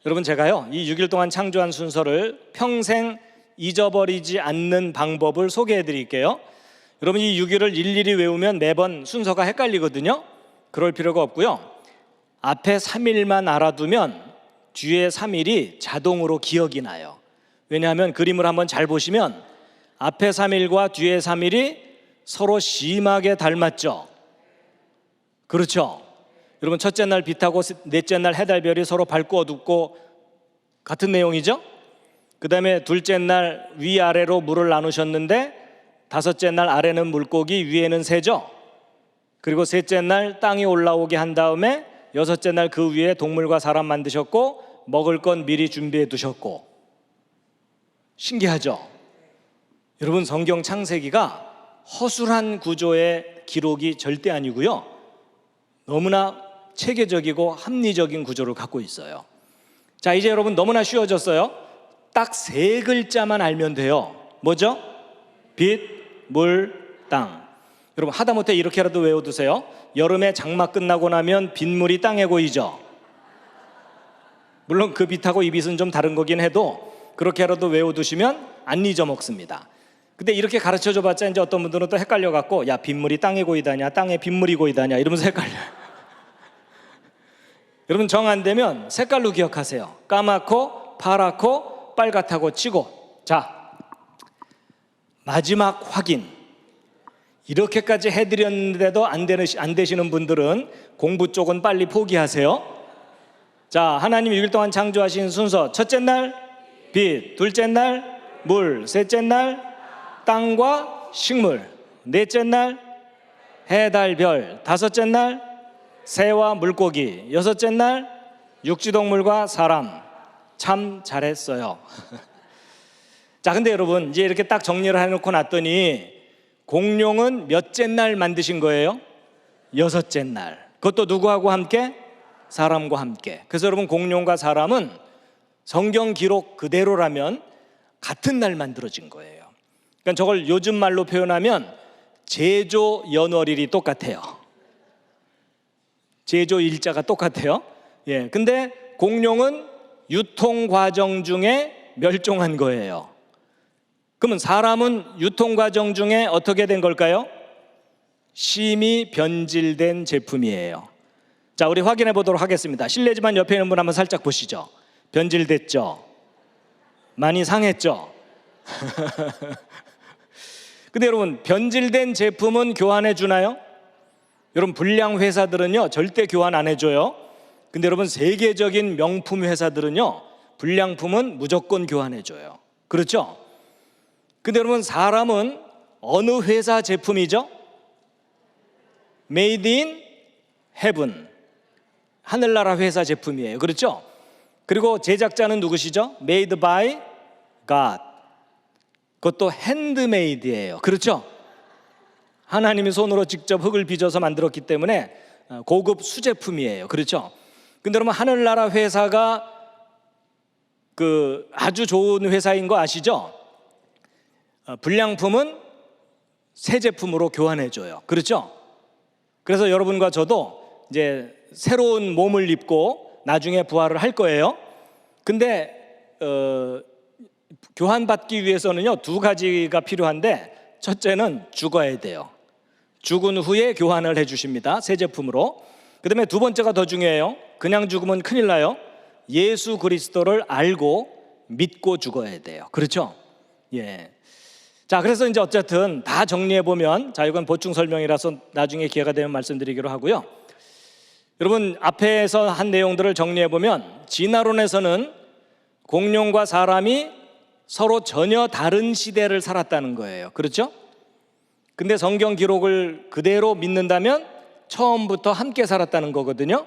여러분, 제가요 이 6일 동안 창조한 순서를 평생 잊어버리지 않는 방법을 소개해 드릴게요. 여러분, 이 6일을 일일이 외우면 매번 순서가 헷갈리거든요. 그럴 필요가 없고요. 앞에 3일만 알아두면 뒤에 3일이 자동으로 기억이 나요. 왜냐하면 그림을 한번 잘 보시면 앞에 3일과 뒤에 3일이 서로 심하게 닮았죠. 그렇죠? 여러분, 첫째 날 빛하고 넷째 날 해, 달, 별이 서로 밝고 어둡고 같은 내용이죠? 그 다음에 둘째 날 위아래로 물을 나누셨는데 다섯째 날 아래는 물고기, 위에는 새죠? 그리고 셋째 날 땅이 올라오게 한 다음에 여섯째 날 그 위에 동물과 사람 만드셨고 먹을 건 미리 준비해 두셨고. 신기하죠? 여러분, 성경 창세기가 허술한 구조의 기록이 절대 아니고요, 너무나 체계적이고 합리적인 구조를 갖고 있어요. 자, 이제 여러분 너무나 쉬워졌어요. 딱 3글자만 알면 돼요. 뭐죠? 빛, 물, 땅. 여러분, 하다못해 이렇게라도 외워두세요. 여름에 장마 끝나고 나면 빗물이 땅에 고이죠. 물론 그 빛하고 이 빛은 좀 다른 거긴 해도 그렇게라도 외워두시면 안 잊어먹습니다. 근데 이렇게 가르쳐줘 봤자 이제 어떤 분들은 또 헷갈려갖고, 야, 빗물이 땅에 고이다냐, 땅에 빗물이 고이다냐 이러면서 헷갈려요. 여러분, 정 안 되면 색깔로 기억하세요. 까맣고 파랗고 빨갛다고 치고. 자, 마지막 확인. 이렇게까지 해드렸는데도 안 되시는 분들은 공부 쪽은 빨리 포기하세요. 자, 하나님이 6일 동안 창조하신 순서. 첫째 날 빛, 둘째 날 물, 셋째 날 땅과 식물, 넷째 날 해, 달, 별, 다섯째 날 새와 물고기, 여섯째 날 육지동물과 사람. 참 잘했어요. 자, 근데 여러분, 이제 이렇게 딱 정리를 해놓고 났더니 공룡은 몇째 날 만드신 거예요? 6째 날. 그것도 누구하고 함께? 사람과 함께. 그래서 여러분, 공룡과 사람은 성경 기록 그대로라면 같은 날 만들어진 거예요. 그러니까 저걸 요즘 말로 표현하면 제조 연월일이 똑같아요. 제조 일자가 똑같아요. 예, 근데 공룡은 유통 과정 중에 멸종한 거예요. 그러면 사람은 유통 과정 중에 어떻게 된 걸까요? 심히 변질된 제품이에요. 자, 우리 확인해 보도록 하겠습니다. 실례지만 옆에 있는 분 한번 살짝 보시죠. 변질됐죠? 많이 상했죠? 근데 여러분, 변질된 제품은 교환해 주나요? 여러분, 불량 회사들은요 절대 교환 안 해줘요. 근데 여러분, 세계적인 명품 회사들은요 불량품은 무조건 교환해 줘요. 그렇죠? 근데 여러분, 사람은 어느 회사 제품이죠? Made in Heaven, 하늘나라 회사 제품이에요. 그렇죠? 그리고 제작자는 누구시죠? Made by God. 그것도 핸드메이드예요. 그렇죠? 하나님이 손으로 직접 흙을 빚어서 만들었기 때문에 고급 수제품이에요. 그렇죠? 근데 여러분, 하늘나라 회사가 아주 좋은 회사인 거 아시죠? 불량품은 새 제품으로 교환해 줘요. 그렇죠? 그래서 여러분과 저도 이제 새로운 몸을 입고 나중에 부활을 할 거예요. 근데 교환받기 위해서는요 두 가지가 필요한데, 첫째는 죽어야 돼요. 죽은 후에 교환을 해 주십니다. 새 제품으로. 그 다음에 두 번째가 더 중요해요. 그냥 죽으면 큰일 나요. 예수 그리스도를 알고 믿고 죽어야 돼요. 그렇죠? 예. 자, 그래서 이제 어쨌든 다 정리해 보면, 자, 이건 보충 설명이라서 나중에 기회가 되면 말씀드리기로 하고요. 여러분, 앞에서 한 내용들을 정리해 보면, 진화론에서는 공룡과 사람이 서로 전혀 다른 시대를 살았다는 거예요. 그렇죠? 근데 성경 기록을 그대로 믿는다면 처음부터 함께 살았다는 거거든요.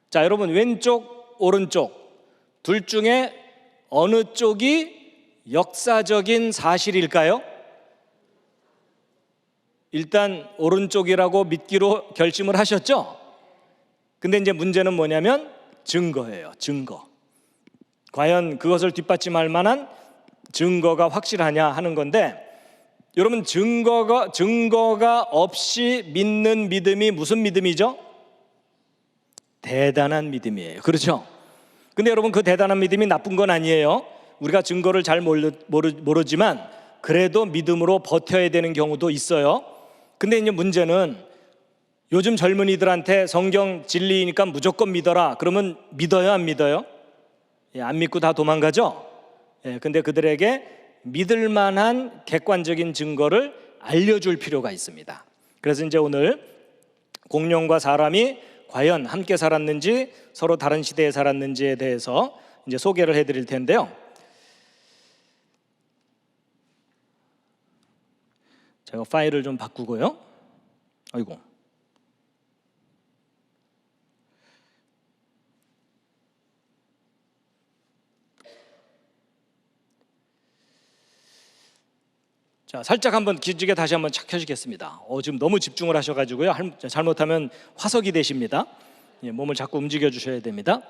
자, 여러분, 왼쪽, 오른쪽 둘 중에 어느 쪽이 역사적인 사실일까요? 일단 오른쪽이라고 믿기로 결심을 하셨죠? 근데 이제 문제는 뭐냐면 증거예요. 증거. 과연 그것을 뒷받침할 만한 증거가 확실하냐 하는 건데, 여러분, 증거가 없이 믿는 믿음이 무슨 믿음이죠? 대단한 믿음이에요. 그렇죠? 근데 여러분, 그 대단한 믿음이 나쁜 건 아니에요. 우리가 증거를 잘 모르지만 그래도 믿음으로 버텨야 되는 경우도 있어요. 근데 이제 문제는 요즘 젊은이들한테 성경 진리니까 무조건 믿어라 그러면 믿어요, 안 믿어요? 예, 안 믿고 다 도망가죠? 예, 근데 그들에게 믿을 만한 객관적인 증거를 알려줄 필요가 있습니다. 그래서 이제 오늘 공룡과 사람이 과연 함께 살았는지 서로 다른 시대에 살았는지에 대해서 이제 소개를 해드릴 텐데요. 제가 파일을 좀 바꾸고요. 아이고. 자, 살짝 한번 기지개 다시 한번 착 켜시겠습니다. 지금 너무 집중을 하셔가지고요. 잘못하면 화석이 되십니다. 예, 몸을 자꾸 움직여 주셔야 됩니다.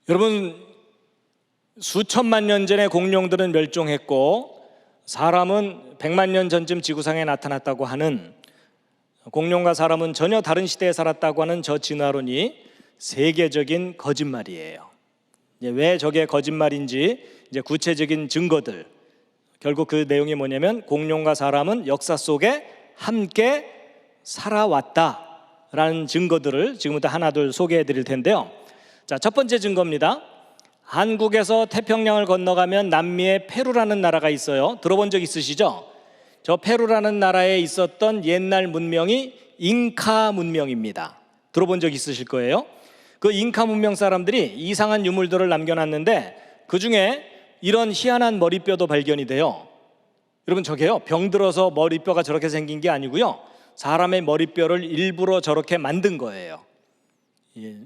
여러분, 수천만 년 전에 공룡들은 멸종했고 사람은 100만 년 전쯤 지구상에 나타났다고 하는, 공룡과 사람은 전혀 다른 시대에 살았다고 하는 저 진화론이 세계적인 거짓말이에요. 왜 저게 거짓말인지 이제 구체적인 증거들, 결국 그 내용이 뭐냐면 공룡과 사람은 역사 속에 함께 살아왔다라는 증거들을 지금부터 하나둘 소개해 드릴 텐데요. 자, 첫 번째 증거입니다. 한국에서 태평양을 건너가면 남미에 페루라는 나라가 있어요. 들어본 적 있으시죠? 저 페루라는 나라에 있었던 옛날 문명이 잉카 문명입니다. 들어본 적 있으실 거예요. 그 잉카 문명 사람들이 이상한 유물들을 남겨놨는데 그 중에 이런 희한한 머리뼈도 발견이 돼요. 여러분, 저게요, 병들어서 머리뼈가 저렇게 생긴 게 아니고요, 사람의 머리뼈를 일부러 저렇게 만든 거예요. 예.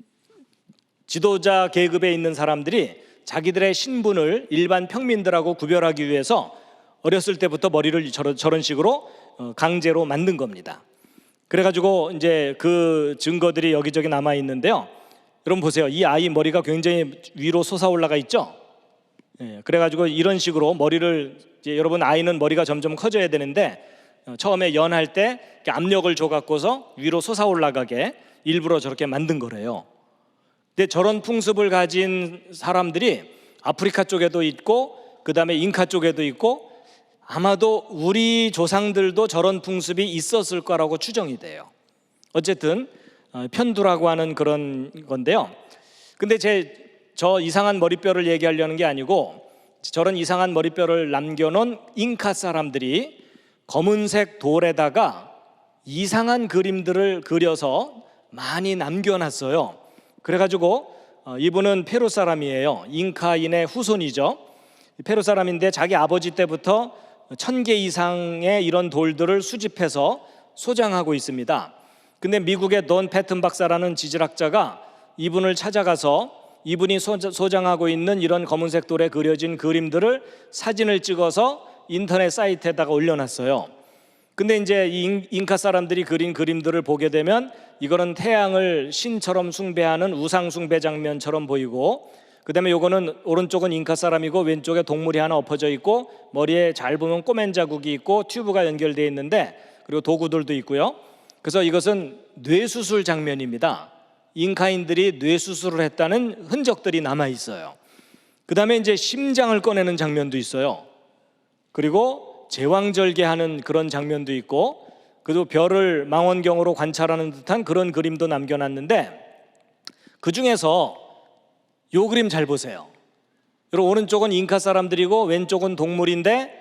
지도자 계급에 있는 사람들이 자기들의 신분을 일반 평민들하고 구별하기 위해서 어렸을 때부터 머리를 저런 식으로 강제로 만든 겁니다. 그래가지고 이제 그 증거들이 여기저기 남아 있는데요. 여러분 보세요. 이 아이 머리가 굉장히 위로 솟아올라가 있죠. 그래가지고 이런 식으로 머리를 이제 여러분 아이는 머리가 점점 커져야 되는데 처음에 연할 때 이렇게 압력을 줘갖고서 위로 솟아올라가게 일부러 저렇게 만든 거래요. 근데 저런 풍습을 가진 사람들이 아프리카 쪽에도 있고 그 다음에 잉카 쪽에도 있고 아마도 우리 조상들도 저런 풍습이 있었을 거라고 추정이 돼요. 어쨌든 편두라고 하는 그런 건데요. 근데 저 이상한 머리뼈를 얘기하려는 게 아니고 저런 이상한 머리뼈를 남겨놓은 잉카 사람들이 검은색 돌에다가 이상한 그림들을 그려서 많이 남겨놨어요. 그래가지고 이분은 페루 사람이에요. 잉카인의 후손이죠. 페루 사람인데 자기 아버지 때부터 1000개 이상의 이런 돌들을 수집해서 소장하고 있습니다. 근데 미국의 돈 패튼 박사라는 지질학자가 이분을 찾아가서 이분이 소장하고 있는 이런 검은색 돌에 그려진 그림들을 사진을 찍어서 인터넷 사이트에다가 올려놨어요. 근데 이제 이 잉카 사람들이 그린 그림들을 보게 되면 이거는 태양을 신처럼 숭배하는 우상 숭배 장면처럼 보이고, 그 다음에 요거는 오른쪽은 잉카 사람이고 왼쪽에 동물이 하나 엎어져 있고 머리에 잘 보면 꼬맨 자국이 있고 튜브가 연결되어 있는데 그리고 도구들도 있고요. 그래서 이것은 뇌수술 장면입니다. 잉카인들이 뇌수술을 했다는 흔적들이 남아 있어요. 그 다음에 이제 심장을 꺼내는 장면도 있어요. 그리고 제왕절개하는 그런 장면도 있고, 그리고 별을 망원경으로 관찰하는 듯한 그런 그림도 남겨놨는데 그 중에서 요 그림 잘 보세요. 여러분 오른쪽은 잉카 사람들이고 왼쪽은 동물인데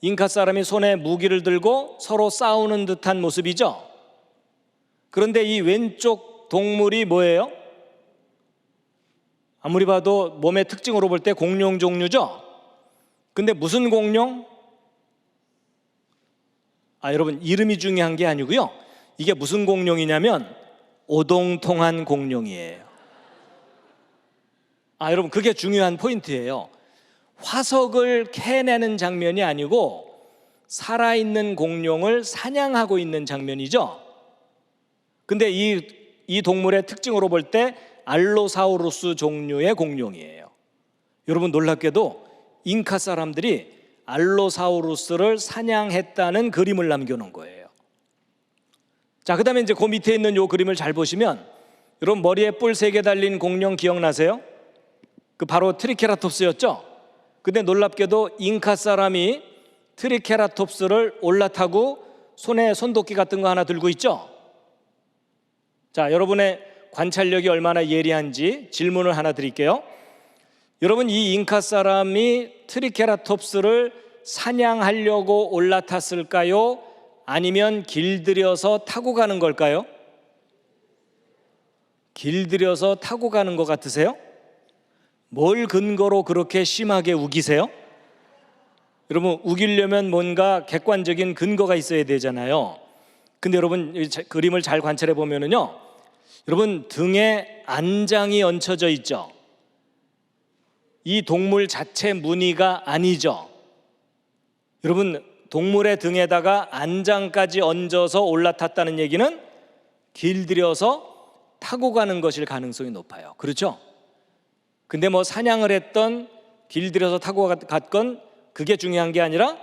잉카 사람이 손에 무기를 들고 서로 싸우는 듯한 모습이죠. 그런데 이 왼쪽 동물이 뭐예요? 아무리 봐도 몸의 특징으로 볼 때 공룡 종류죠. 근데 무슨 공룡? 여러분 이름이 중요한 게 아니고요. 이게 무슨 공룡이냐면 오동통한 공룡이에요. 여러분 그게 중요한 포인트예요. 화석을 캐내는 장면이 아니고 살아있는 공룡을 사냥하고 있는 장면이죠. 근데 이 동물의 특징으로 볼 때 알로사우루스 종류의 공룡이에요. 여러분 놀랍게도 잉카 사람들이 알로사우루스를 사냥했다는 그림을 남겨놓은 거예요. 자, 그 다음에 이제 그 밑에 있는 요 그림을 잘 보시면 여러분 머리에 뿔 3개 달린 공룡 기억나세요? 그 바로 트리케라톱스였죠. 근데 놀랍게도 잉카 사람이 트리케라톱스를 올라타고 손에 손도끼 같은 거 하나 들고 있죠. 자, 여러분의 관찰력이 얼마나 예리한지 질문을 하나 드릴게요. 여러분 이 잉카 사람이 트리케라톱스를 사냥하려고 올라탔을까요? 아니면 길들여서 타고 가는 걸까요? 길들여서 타고 가는 것 같으세요? 뭘 근거로 그렇게 심하게 우기세요? 여러분 우기려면 뭔가 객관적인 근거가 있어야 되잖아요. 근데 여러분 그림을 잘 관찰해 보면은요, 여러분 등에 안장이 얹혀져 있죠. 이 동물 자체 무늬가 아니죠. 여러분 동물의 등에다가 안장까지 얹어서 올라탔다는 얘기는 길들여서 타고 가는 것일 가능성이 높아요. 그렇죠? 근데 뭐 사냥을 했던 길들여서 타고 갔건 그게 중요한 게 아니라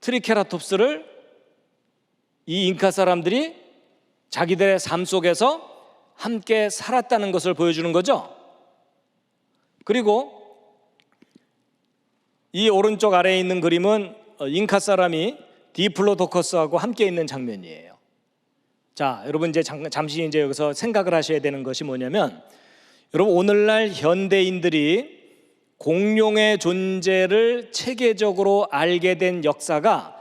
트리케라톱스를 이 잉카 사람들이 자기들의 삶 속에서 함께 살았다는 것을 보여주는 거죠. 그리고 이 오른쪽 아래에 있는 그림은 잉카 사람이 디플로도커스하고 함께 있는 장면이에요. 자, 여러분 이제 잠시 이제 여기서 생각을 하셔야 되는 것이 뭐냐면, 여러분 오늘날 현대인들이 공룡의 존재를 체계적으로 알게 된 역사가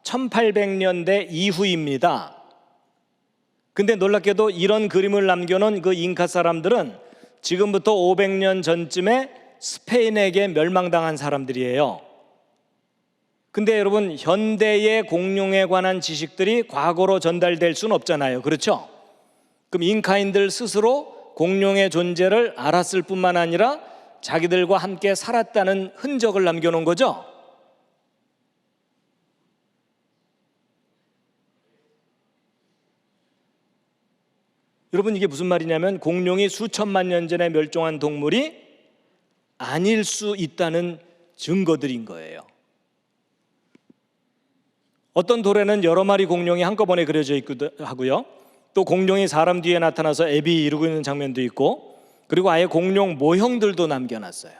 1800년대 이후입니다. 근데 놀랍게도 이런 그림을 남겨놓은 그 잉카 사람들은 지금부터 500년 전쯤에 스페인에게 멸망당한 사람들이에요. 근데 여러분 현대의 공룡에 관한 지식들이 과거로 전달될 수는 없잖아요. 그렇죠? 그럼 잉카인들 스스로 공룡의 존재를 알았을 뿐만 아니라 자기들과 함께 살았다는 흔적을 남겨놓은 거죠. 여러분 이게 무슨 말이냐면 공룡이 수천만 년 전에 멸종한 동물이 아닐 수 있다는 증거들인 거예요. 어떤 돌에는 여러 마리 공룡이 한꺼번에 그려져 있기도 하고요. 또 공룡이 사람 뒤에 나타나서 애비 이루고 있는 장면도 있고, 그리고 아예 공룡 모형들도 남겨놨어요.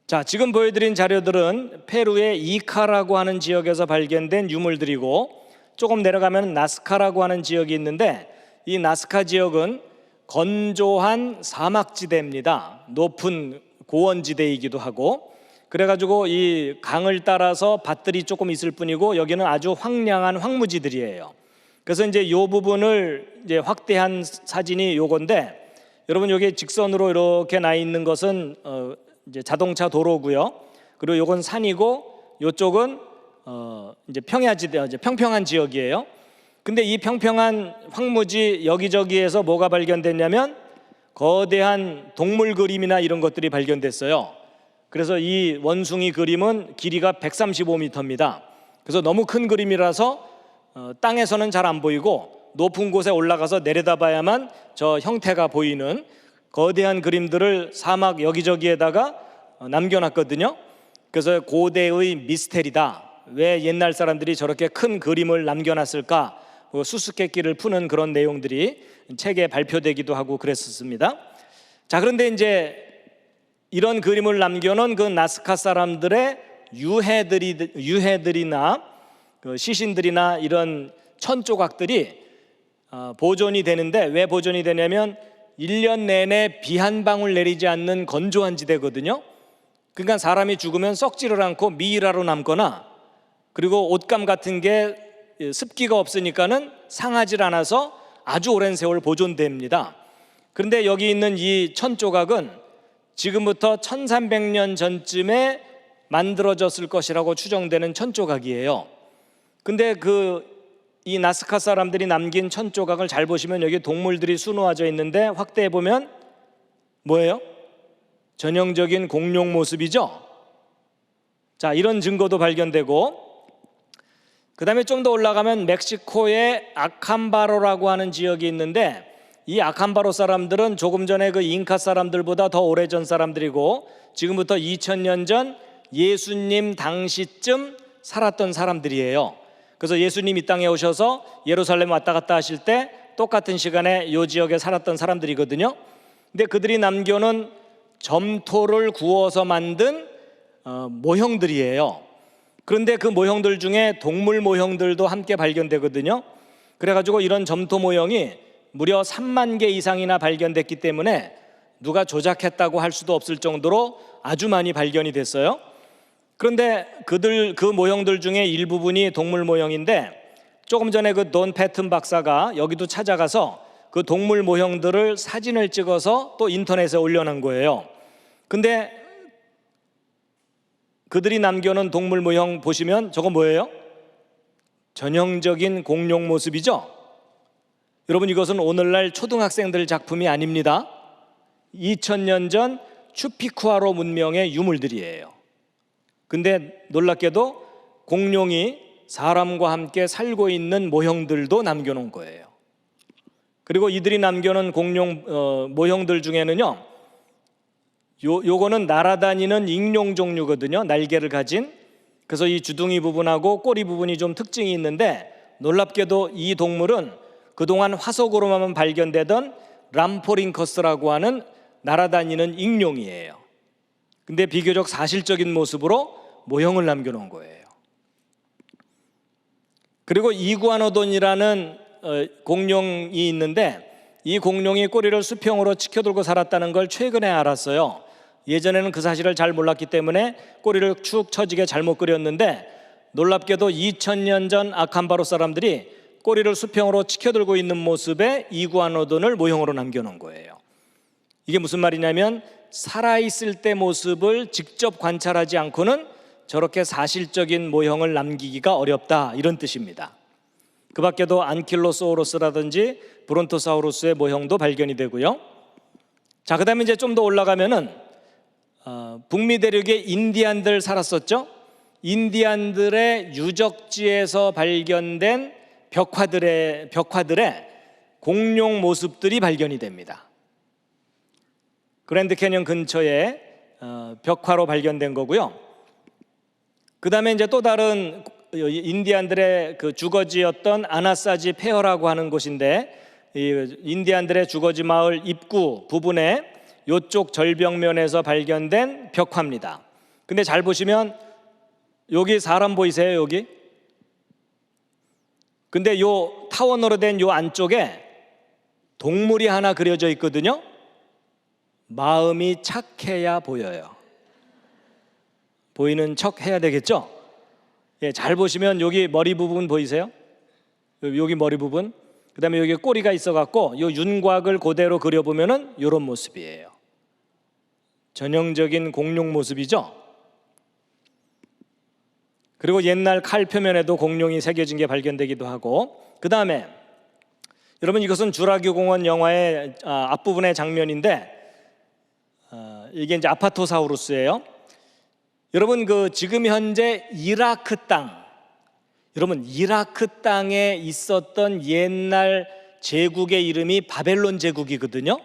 자, 지금 보여드린 자료들은 페루의 이카라고 하는 지역에서 발견된 유물들이고, 조금 내려가면 나스카라고 하는 지역이 있는데, 이 나스카 지역은 건조한 사막지대입니다. 높은 고원지대이기도 하고, 그래가지고 이 강을 따라서 밭들이 조금 있을 뿐이고 여기는 아주 황량한 황무지들이에요. 그래서 이제 이 부분을 이제 확대한 사진이 요건데, 여러분 여기 직선으로 이렇게 나 있는 것은 이제 자동차 도로고요. 그리고 요건 산이고 요쪽은 이제 평야지대, 이제 평평한 지역이에요. 근데 이 평평한 황무지 여기저기에서 뭐가 발견됐냐면 거대한 동물 그림이나 이런 것들이 발견됐어요. 그래서 이 원숭이 그림은 길이가 135m입니다. 그래서 너무 큰 그림이라서 땅에서는 잘 안 보이고 높은 곳에 올라가서 내려다봐야만 저 형태가 보이는 거대한 그림들을 사막 여기저기에다가 남겨놨거든요. 그래서 고대의 미스테리다. 왜 옛날 사람들이 저렇게 큰 그림을 남겨놨을까? 수수께끼를 푸는 그런 내용들이 책에 발표되기도 하고 그랬었습니다. 자, 그런데 이제 이런 그림을 남겨놓은 그 나스카 사람들의 유해들이나 그 시신들이나 이런 천 조각들이 보존이 되는데, 왜 보존이 되냐면 1년 내내 비 한 방울 내리지 않는 건조한 지대거든요. 그러니까 사람이 죽으면 썩지를 않고 미이라로 남거나, 그리고 옷감 같은 게 습기가 없으니까는 상하지 않아서 아주 오랜 세월 보존됩니다. 그런데 여기 있는 이 천 조각은 지금부터 1300년 전쯤에 만들어졌을 것이라고 추정되는 천 조각이에요. 근데 이 나스카 사람들이 남긴 천 조각을 잘 보시면 여기 동물들이 수놓아져 있는데, 확대해 보면 뭐예요? 전형적인 공룡 모습이죠. 자, 이런 증거도 발견되고, 그 다음에 좀 더 올라가면 멕시코의 아캄바로라고 하는 지역이 있는데, 이 아캄바로 사람들은 조금 전에 그 잉카 사람들보다 더 오래전 사람들이고 지금부터 2000년 전 예수님 당시쯤 살았던 사람들이에요. 그래서 예수님 이 땅에 오셔서 예루살렘 왔다 갔다 하실 때 똑같은 시간에 이 지역에 살았던 사람들이거든요. 근데 그들이 남겨놓은 점토를 구워서 만든 모형들이에요. 그런데 그 모형들 중에 동물 모형들도 함께 발견되거든요. 그래가지고 이런 점토 모형이 무려 3만 개 이상이나 발견됐기 때문에 누가 조작했다고 할 수도 없을 정도로 아주 많이 발견이 됐어요. 그런데 그 모형들 중에 일부분이 동물 모형인데, 조금 전에 그 돈 패튼 박사가 여기도 찾아가서 그 동물 모형들을 사진을 찍어서 또 인터넷에 올려놓은 거예요. 근데 그들이 남겨놓은 동물 모형 보시면 저거 뭐예요? 전형적인 공룡 모습이죠. 여러분 이것은 오늘날 초등학생들 작품이 아닙니다. 2000년 전 추피쿠아로 문명의 유물들이에요. 근데 놀랍게도 공룡이 사람과 함께 살고 있는 모형들도 남겨놓은 거예요. 그리고 이들이 남겨놓은 공룡 모형들 중에는요, 요거는 날아다니는 익룡 종류거든요. 날개를 가진. 그래서 이 주둥이 부분하고 꼬리 부분이 좀 특징이 있는데, 놀랍게도 이 동물은 그동안 화석으로만 발견되던 람포링커스라고 하는 날아다니는 익룡이에요. 근데 비교적 사실적인 모습으로 모형을 남겨놓은 거예요. 그리고 이구아노돈이라는 공룡이 있는데, 이 공룡이 꼬리를 수평으로 치켜들고 살았다는 걸 최근에 알았어요. 예전에는 그 사실을 잘 몰랐기 때문에 꼬리를 축 처지게 잘못 그렸는데, 놀랍게도 2000년 전 아캄바로 사람들이 꼬리를 수평으로 치켜들고 있는 모습의 이구아노돈을 모형으로 남겨놓은 거예요. 이게 무슨 말이냐면 살아있을 때 모습을 직접 관찰하지 않고는 저렇게 사실적인 모형을 남기기가 어렵다, 이런 뜻입니다. 그 밖에도 안킬로소우루스라든지 브론토사우루스의 모형도 발견이 되고요. 자, 그 다음에 이제 좀 더 올라가면은 북미 대륙에 인디안들 살았었죠. 인디안들의 유적지에서 발견된 벽화들의 공룡 모습들이 발견이 됩니다. 그랜드 캐년 근처에 벽화로 발견된 거고요. 그 다음에 이제 또 다른 인디안들의 그 주거지였던 아나사지 페어라고 하는 곳인데, 이 인디안들의 주거지 마을 입구 부분에 이쪽 절벽면에서 발견된 벽화입니다. 근데 잘 보시면 여기 사람 보이세요? 여기? 근데 요 타원으로 된 요 안쪽에 동물이 하나 그려져 있거든요. 마음이 착해야 보여요. 보이는 척 해야 되겠죠? 예, 잘 보시면 여기 머리 부분 보이세요? 여기 머리 부분. 그 다음에 여기 꼬리가 있어갖고 요 윤곽을 그대로 그려보면은 이런 모습이에요. 전형적인 공룡 모습이죠. 그리고 옛날 칼 표면에도 공룡이 새겨진 게 발견되기도 하고, 그 다음에 여러분 이것은 주라기 공원 영화의 앞부분의 장면인데, 이게 이제 아파토사우루스예요. 여러분 그 지금 현재 이라크 땅, 여러분 이라크 땅에 있었던 옛날 제국의 이름이 바벨론 제국이거든요.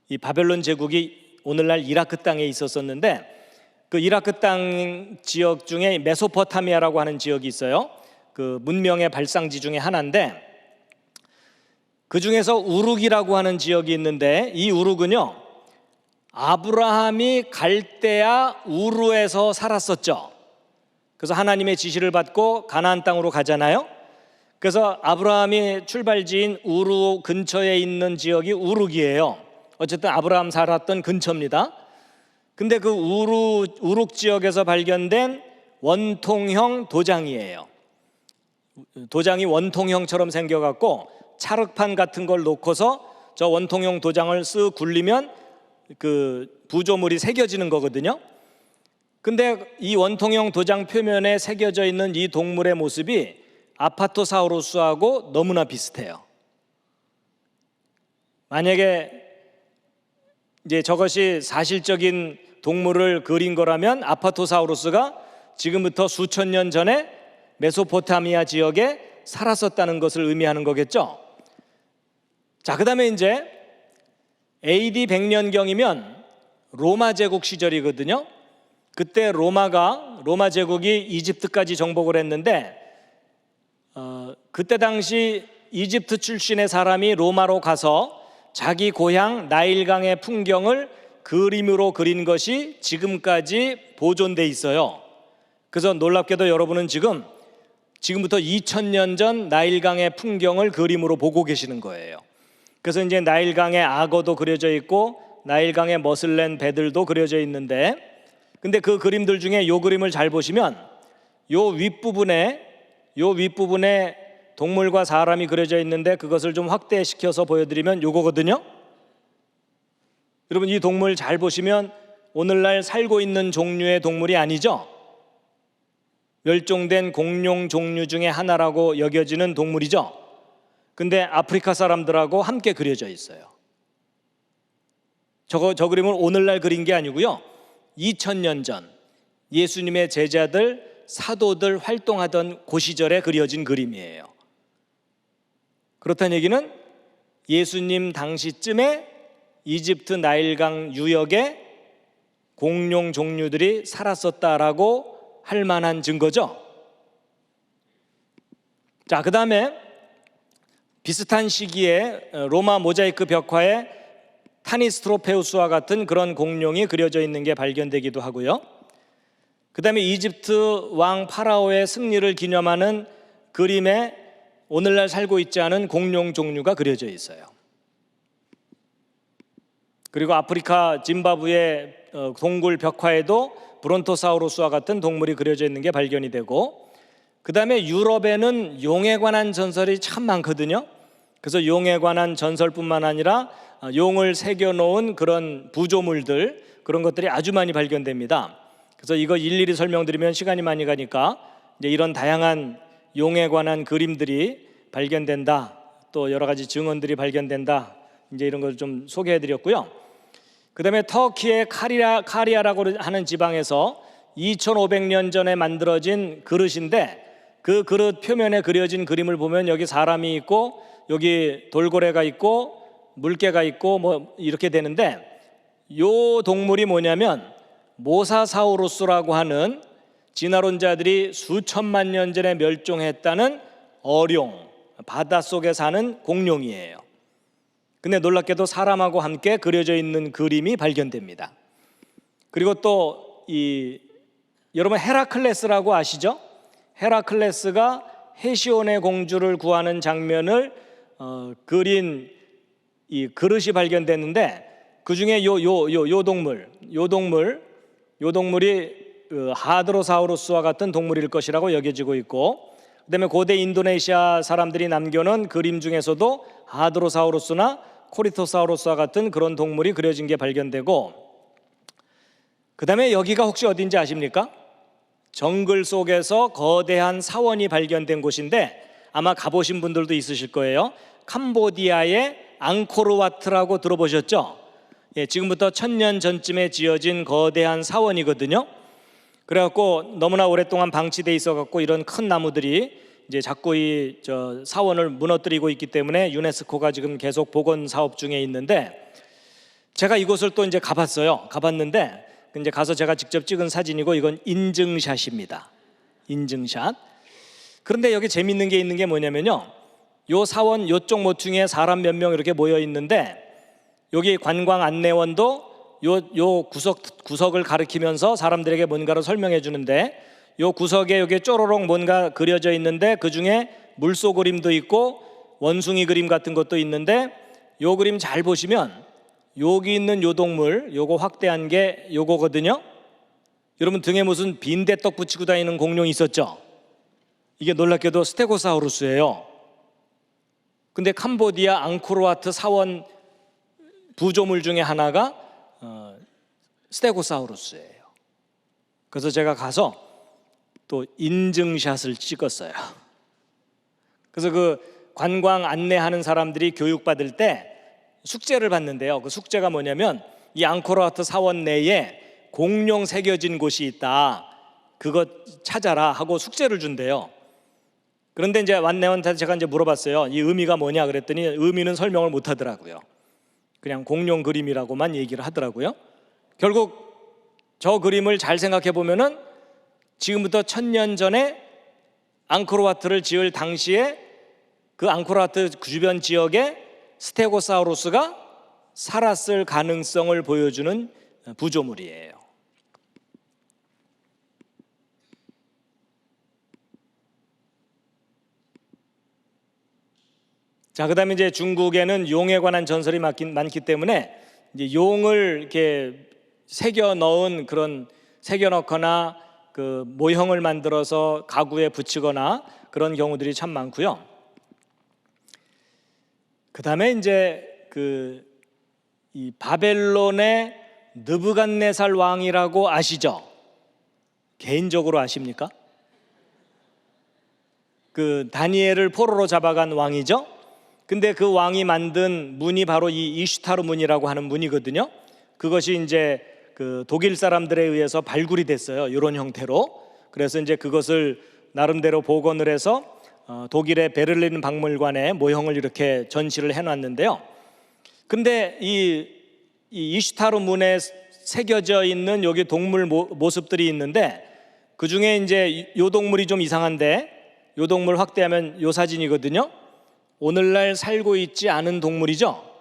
이 바벨론 제국이 오늘날 이라크 땅에 있었었는데, 그 이라크 땅 지역 중에 메소포타미아라고 하는 지역이 있어요. 그 문명의 발상지 중에 하나인데, 그 중에서 우룩이라고 하는 지역이 있는데, 이 우룩은요 아브라함이 갈대아 우르에서 살았었죠. 그래서 하나님의 지시를 받고 가나안 땅으로 가잖아요. 그래서 아브라함이 출발지인 우르 근처에 있는 지역이 우룩이에요. 어쨌든 아브라함 살았던 근처입니다. 근데 그 우룩 지역에서 발견된 원통형 도장이에요. 도장이 원통형처럼 생겨갖고 찰흙판 같은 걸 놓고서 저 원통형 도장을 쓱 굴리면 그 부조물이 새겨지는 거거든요. 근데 이 원통형 도장 표면에 새겨져 있는 이 동물의 모습이 아파토사우루스하고 너무나 비슷해요. 만약에 이제 저것이 사실적인 동물을 그린 거라면 아파토사우루스가 지금부터 수천 년 전에 메소포타미아 지역에 살았었다는 것을 의미하는 거겠죠. 자, 그다음에 이제 AD 100년경이면 로마 제국 시절이거든요. 그때 로마 제국이 이집트까지 정복을 했는데, 그때 당시 이집트 출신의 사람이 로마로 가서 자기 고향 나일강의 풍경을 그림으로 그린 것이 지금까지 보존돼 있어요. 그래서 놀랍게도 여러분은 지금부터 2000년 전 나일강의 풍경을 그림으로 보고 계시는 거예요. 그래서 이제 나일강의 악어도 그려져 있고 나일강의 머슬렌 배들도 그려져 있는데, 근데 그 그림들 중에 요 그림을 잘 보시면 요 윗부분에 동물과 사람이 그려져 있는데, 그것을 좀 확대시켜서 보여드리면 요거거든요. 여러분 이 동물 잘 보시면 오늘날 살고 있는 종류의 동물이 아니죠. 멸종된 공룡 종류 중에 하나라고 여겨지는 동물이죠. 근데 아프리카 사람들하고 함께 그려져 있어요. 저 그림은 오늘날 그린 게 아니고요, 2000년 전 예수님의 제자들 사도들 활동하던 그 시절에 그려진 그림이에요. 그렇다는 얘기는 예수님 당시쯤에 이집트 나일강 유역에 공룡 종류들이 살았었다라고 할 만한 증거죠. 자, 그 다음에 비슷한 시기에 로마 모자이크 벽화에 타니스트로페우스와 같은 그런 공룡이 그려져 있는 게 발견되기도 하고요. 그 다음에 이집트 왕 파라오의 승리를 기념하는 그림에 오늘날 살고 있지 않은 공룡 종류가 그려져 있어요. 그리고 아프리카 짐바브웨 동굴 벽화에도 브론토사우루스와 같은 동물이 그려져 있는 게 발견이 되고, 그 다음에 유럽에는 용에 관한 전설이 참 많거든요. 그래서 용에 관한 전설뿐만 아니라 용을 새겨놓은 그런 부조물들, 그런 것들이 아주 많이 발견됩니다. 그래서 이거 일일이 설명드리면 시간이 많이 가니까 이제 이런 다양한 용에 관한 그림들이 발견된다, 또 여러 가지 증언들이 발견된다, 이제 이런 걸 좀 소개해드렸고요. 그 다음에 터키의 카리아라고 하는 지방에서 2500년 전에 만들어진 그릇인데, 그 그릇 표면에 그려진 그림을 보면 여기 사람이 있고 여기 돌고래가 있고 물개가 있고 뭐 이렇게 되는데, 요 동물이 뭐냐면 모사사우루스라고 하는 진화론자들이 수천만 년 전에 멸종했다는 어룡, 바닷속에 사는 공룡이에요. 근데 놀랍게도 사람하고 함께 그려져 있는 그림이 발견됩니다. 그리고 또 여러분 헤라클레스라고 아시죠? 헤라클레스가 헤시온의 공주를 구하는 장면을 그린 이 그릇이 발견됐는데, 그 중에 요 동물이 하드로사우루스와 같은 동물일 것이라고 여겨지고 있고, 그다음에 고대 인도네시아 사람들이 남겨놓은 그림 중에서도 하드로사우루스나 코리토사우루스와 같은 그런 동물이 그려진 게 발견되고, 그다음에 여기가 혹시 어딘지 아십니까? 정글 속에서 거대한 사원이 발견된 곳인데 아마 가보신 분들도 있으실 거예요. 캄보디아의 앙코르와트라고 들어보셨죠? 예, 지금부터 1000년 전쯤에 지어진 거대한 사원이거든요. 그래갖고 너무나 오랫동안 방치돼 있어갖고 이런 큰 나무들이 이제 자꾸 저 사원을 무너뜨리고 있기 때문에 유네스코가 지금 계속 복원 사업 중에 있는데, 제가 이곳을 또 이제 가봤는데 이제 가서 제가 직접 찍은 사진이고, 이건 인증샷입니다. 인증샷. 그런데 여기 재밌는 게 있는 게 뭐냐면요, 요 사원 요쪽 모퉁이에 사람 몇 명 이렇게 모여 있는데, 여기 관광 안내원도 요 구석을 가리키면서 사람들에게 뭔가를 설명해 주는데, 요 구석에 여기 쪼로록 뭔가 그려져 있는데 그 중에 물소 그림도 있고 원숭이 그림 같은 것도 있는데, 요 그림 잘 보시면 여기 있는 요 동물, 요거 확대한 게 요거거든요. 여러분 등에 무슨 빈대떡 붙이고 다니는 공룡이 있었죠? 이게 놀랍게도 스테고사우루스예요. 근데 캄보디아 앙코르와트 사원 부조물 중에 하나가 스테고사우루스예요. 그래서 제가 가서 또 인증샷을 찍었어요. 그래서 그 관광 안내하는 사람들이 교육받을 때 숙제를 받는데요, 그 숙제가 뭐냐면 이 앙코르와트 사원 내에 공룡 새겨진 곳이 있다, 그거 찾아라 하고 숙제를 준대요. 그런데 이제 안내원한테 제가 이제 물어봤어요. 이 의미가 뭐냐 그랬더니 의미는 설명을 못 하더라고요. 그냥 공룡 그림이라고만 얘기를 하더라고요. 결국 저 그림을 잘 생각해 보면은 지금부터 1000년 전에 앙코르와트를 지을 당시에 그 앙코르와트 주변 지역에 스테고사우루스가 살았을 가능성을 보여주는 부조물이에요. 자, 그다음에 이제 중국에는 용에 관한 전설이 많기 때문에 이제 용을 이렇게 새겨 넣거나 그 모형을 만들어서 가구에 붙이거나 그런 경우들이 참 많고요. 그다음에 이제 이 바벨론의 느부갓네살 왕이라고 아시죠? 개인적으로 아십니까? 그 다니엘을 포로로 잡아간 왕이죠. 근데 그 왕이 만든 문이 바로 이 이슈타르 문이라고 하는 문이거든요. 그것이 이제 그 독일 사람들에 의해서 발굴이 됐어요, 이런 형태로. 그래서 이제 그것을 나름대로 복원을 해서 독일의 베를린 박물관에 모형을 이렇게 전시를 해놨는데요. 근데 이 이슈타르 문에 새겨져 있는 여기 동물 모습들이 있는데, 그 중에 이제 요 동물이 좀 이상한데, 요 동물 확대하면 요 사진이거든요. 오늘날 살고 있지 않은 동물이죠.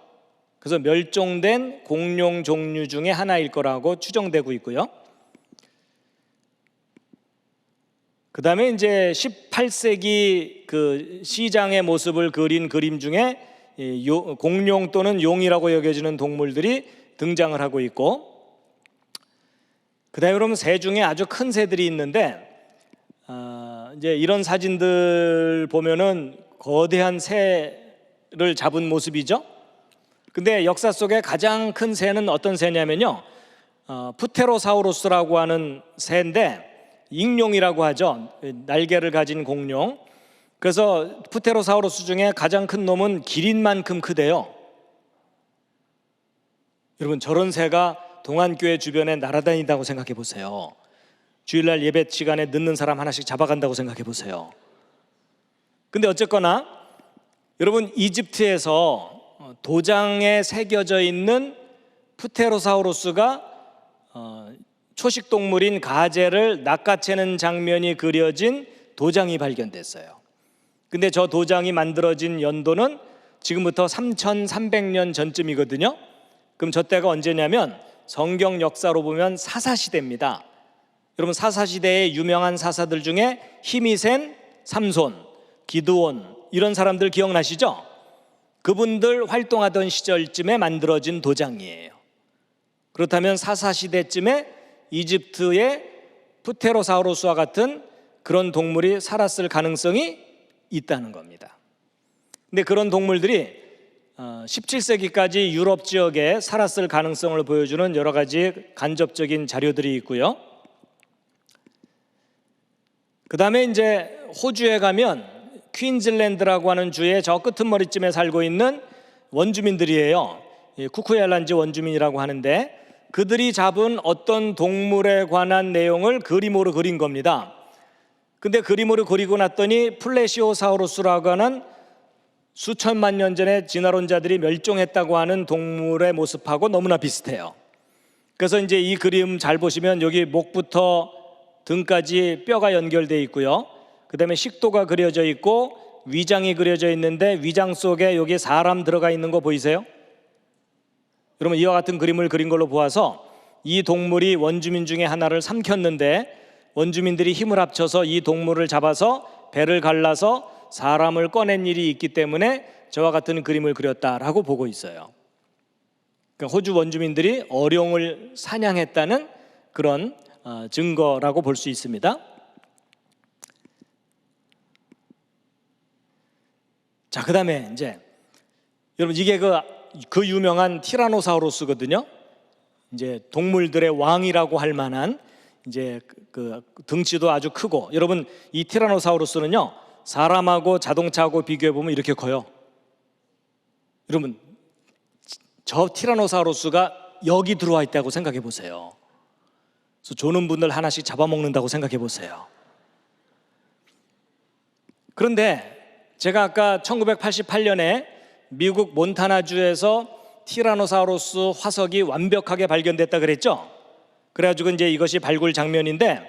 그래서 멸종된 공룡 종류 중에 하나일 거라고 추정되고 있고요. 그 다음에 이제 18세기 그 시장의 모습을 그린 그림 중에 공룡 또는 용이라고 여겨지는 동물들이 등장을 하고 있고, 그 다음에 그러면 새 중에 아주 큰 새들이 있는데, 이제 이런 사진들 보면은 거대한 새를 잡은 모습이죠. 근데 역사 속에 가장 큰 새는 어떤 새냐면요, 프테로사우루스라고 하는 새인데, 익룡이라고 하죠. 날개를 가진 공룡. 그래서 프테로사우루스 중에 가장 큰 놈은 기린만큼 크대요. 여러분, 저런 새가 동안교회 주변에 날아다닌다고 생각해 보세요. 주일날 예배 시간에 늦는 사람 하나씩 잡아간다고 생각해 보세요. 근데 어쨌거나 여러분, 이집트에서 도장에 새겨져 있는 프테로사우루스가 초식 동물인 가젤을 낚아채는 장면이 그려진 도장이 발견됐어요. 근데 저 도장이 만들어진 연도는 지금부터 3300년 전쯤이거든요. 그럼 저 때가 언제냐면 성경 역사로 보면 사사시대입니다. 여러분, 사사시대의 유명한 사사들 중에 힘이 센 삼손, 기드온, 이런 사람들 기억나시죠? 그분들 활동하던 시절쯤에 만들어진 도장이에요. 그렇다면 사사시대쯤에 이집트의 프테로사우루스와 같은 그런 동물이 살았을 가능성이 있다는 겁니다. 근데 그런 동물들이 17세기까지 유럽 지역에 살았을 가능성을 보여주는 여러 가지 간접적인 자료들이 있고요. 그 다음에 이제 호주에 가면 퀸즐랜드라고 하는 주의 저 끄트머리쯤에 살고 있는 원주민들이에요. 쿠쿠야일란드 원주민이라고 하는데, 그들이 잡은 어떤 동물에 관한 내용을 그림으로 그린 겁니다. 근데 그림으로 그리고 났더니 플레시오사우루스라고 하는 수천만 년 전에 진화론자들이 멸종했다고 하는 동물의 모습하고 너무나 비슷해요. 그래서 이제 이 그림 잘 보시면 여기 목부터 등까지 뼈가 연결되어 있고요. 그 다음에 식도가 그려져 있고 위장이 그려져 있는데, 위장 속에 여기 사람 들어가 있는 거 보이세요? 여러분, 이와 같은 그림을 그린 걸로 보아서 이 동물이 원주민 중에 하나를 삼켰는데, 원주민들이 힘을 합쳐서 이 동물을 잡아서 배를 갈라서 사람을 꺼낸 일이 있기 때문에 저와 같은 그림을 그렸다라고 보고 있어요. 그러니까 호주 원주민들이 어룡을 사냥했다는 그런 증거라고 볼 수 있습니다. 자, 그 다음에 이제 여러분, 이게 그 유명한 티라노사우루스거든요. 이제 동물들의 왕이라고 할 만한, 이제 그 등치도 아주 크고, 여러분, 이 티라노사우루스는요, 사람하고 자동차하고 비교해 보면 이렇게 커요. 여러분, 저 티라노사우루스가 여기 들어와 있다고 생각해 보세요. 그래서 조는 분들 하나씩 잡아먹는다고 생각해 보세요. 그런데 제가 아까 1988년에 미국 몬타나주에서 티라노사우루스 화석이 완벽하게 발견됐다 그랬죠? 그래가지고 이제 이것이 발굴 장면인데,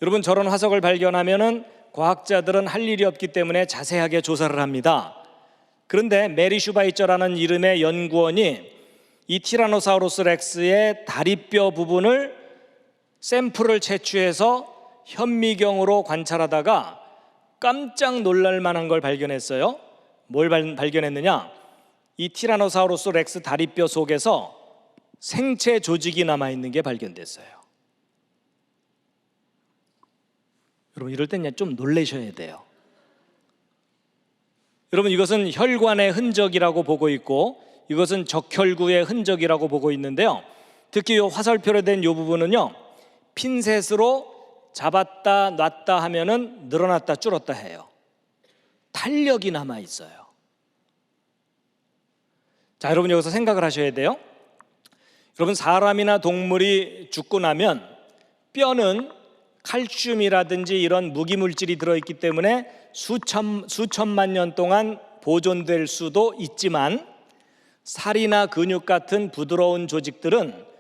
여러분, 저런 화석을 발견하면은 과학자들은 할 일이 없기 때문에 자세하게 조사를 합니다. 그런데 메리 슈바이처라는 이름의 연구원이 이 티라노사우루스 렉스의 다리뼈 부분을 샘플을 채취해서 현미경으로 관찰하다가 깜짝 놀랄 만한 걸 발견했어요. 뭘 발견했느냐? 이 티라노사우루스 렉스 다리뼈 속에서 생체 조직이 남아있는 게 발견됐어요. 여러분, 이럴 땐 좀 놀라셔야 돼요. 여러분, 이것은 혈관의 흔적이라고 보고 있고, 이것은 적혈구의 흔적이라고 보고 있는데요. 특히 이 화살표로 된 이 부분은요, 핀셋으로 잡았다 놨다 하면은 늘어났다 줄었다 해요. 탄력이 남아 있어요. 자, 여러분, 여기서 생각을 하셔야 돼요. 여러분, 사람이나 동물이 죽고 나면 뼈는 칼슘이라든지 이런 무기물질이 들어있기 때문에 수천만 년 동안 보존될 수도 있지만, 살이나 근육 같은 부드러운 조직들은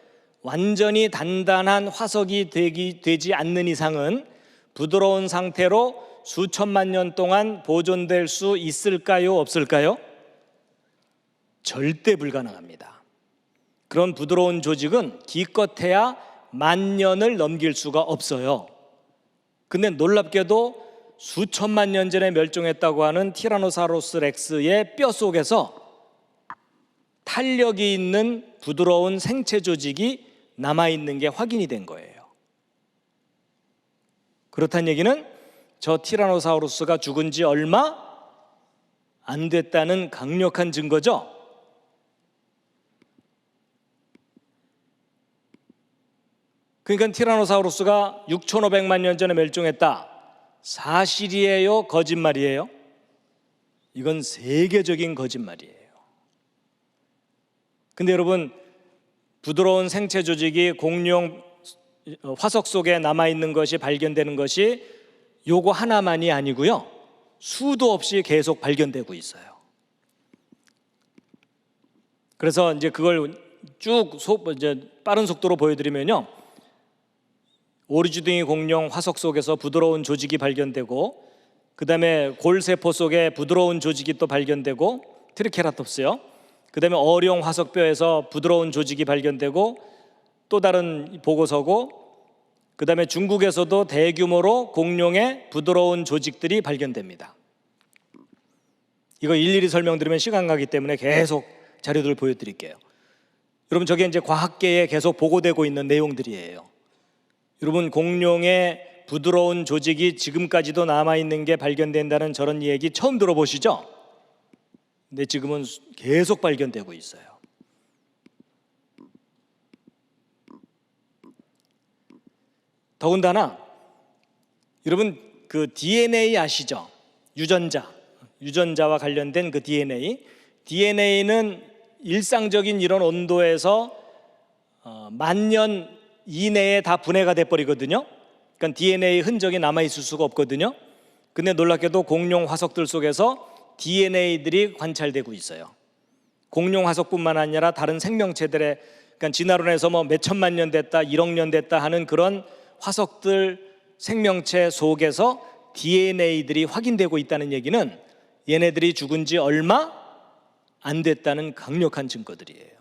완전히 단단한 화석이 되지 않는 이상은 부드러운 상태로 수천만 년 동안 보존될 수 있을까요? 없을까요? 절대 불가능합니다. 그런 부드러운 조직은 기껏해야 10,000년을 넘길 수가 없어요. 근데 놀랍게도 수천만 년 전에 멸종했다고 하는 티라노사우루스 렉스의 뼈 속에서 탄력이 있는 부드러운 생체 조직이 남아있는 게 확인이 된 거예요. 그렇다는 얘기는 저 티라노사우루스가 죽은 지 얼마 안 됐다는 강력한 증거죠. 그러니까 티라노사우루스가 6,500만 년 전에 멸종했다. 사실이에요? 거짓말이에요? 이건 세계적인 거짓말이에요. 근데 여러분, 부드러운 생체 조직이 공룡 화석 속에 남아있는 것이 발견되는 것이 요거 하나만이 아니고요. 수도 없이 계속 발견되고 있어요. 그래서 이제 그걸 쭉 이제 빠른 속도로 보여드리면요, 오리주둥이 공룡 화석 속에서 부드러운 조직이 발견되고, 그 다음에 골세포 속에 부드러운 조직이 또 발견되고, 트리케라톱스요. 그 다음에 어룡 화석뼈에서 부드러운 조직이 발견되고, 또 다른 보고서고, 그 다음에 중국에서도 대규모로 공룡의 부드러운 조직들이 발견됩니다. 이거 일일이 설명드리면 시간 가기 때문에 계속 자료들을 보여드릴게요. 여러분, 저게 이제 과학계에 계속 보고되고 있는 내용들이에요. 여러분, 공룡의 부드러운 조직이 지금까지도 남아있는 게 발견된다는 저런 얘기 처음 들어보시죠? 근데 지금은 계속 발견되고 있어요. 더군다나 여러분, 그 DNA 아시죠? 유전자와 관련된 그 DNA는 일상적인 이런 온도에서 만년 이내에 다 분해가 돼버리거든요. 그러니까 DNA 흔적이 남아있을 수가 없거든요. 근데 놀랍게도 공룡 화석들 속에서 DNA들이 관찰되고 있어요. 공룡 화석뿐만 아니라 다른 생명체들의, 그러니까 진화론에서 뭐 몇천만 년 됐다, 1억 년 됐다 하는 그런 화석들 생명체 속에서 DNA들이 확인되고 있다는 얘기는 얘네들이 죽은 지 얼마 안 됐다는 강력한 증거들이에요.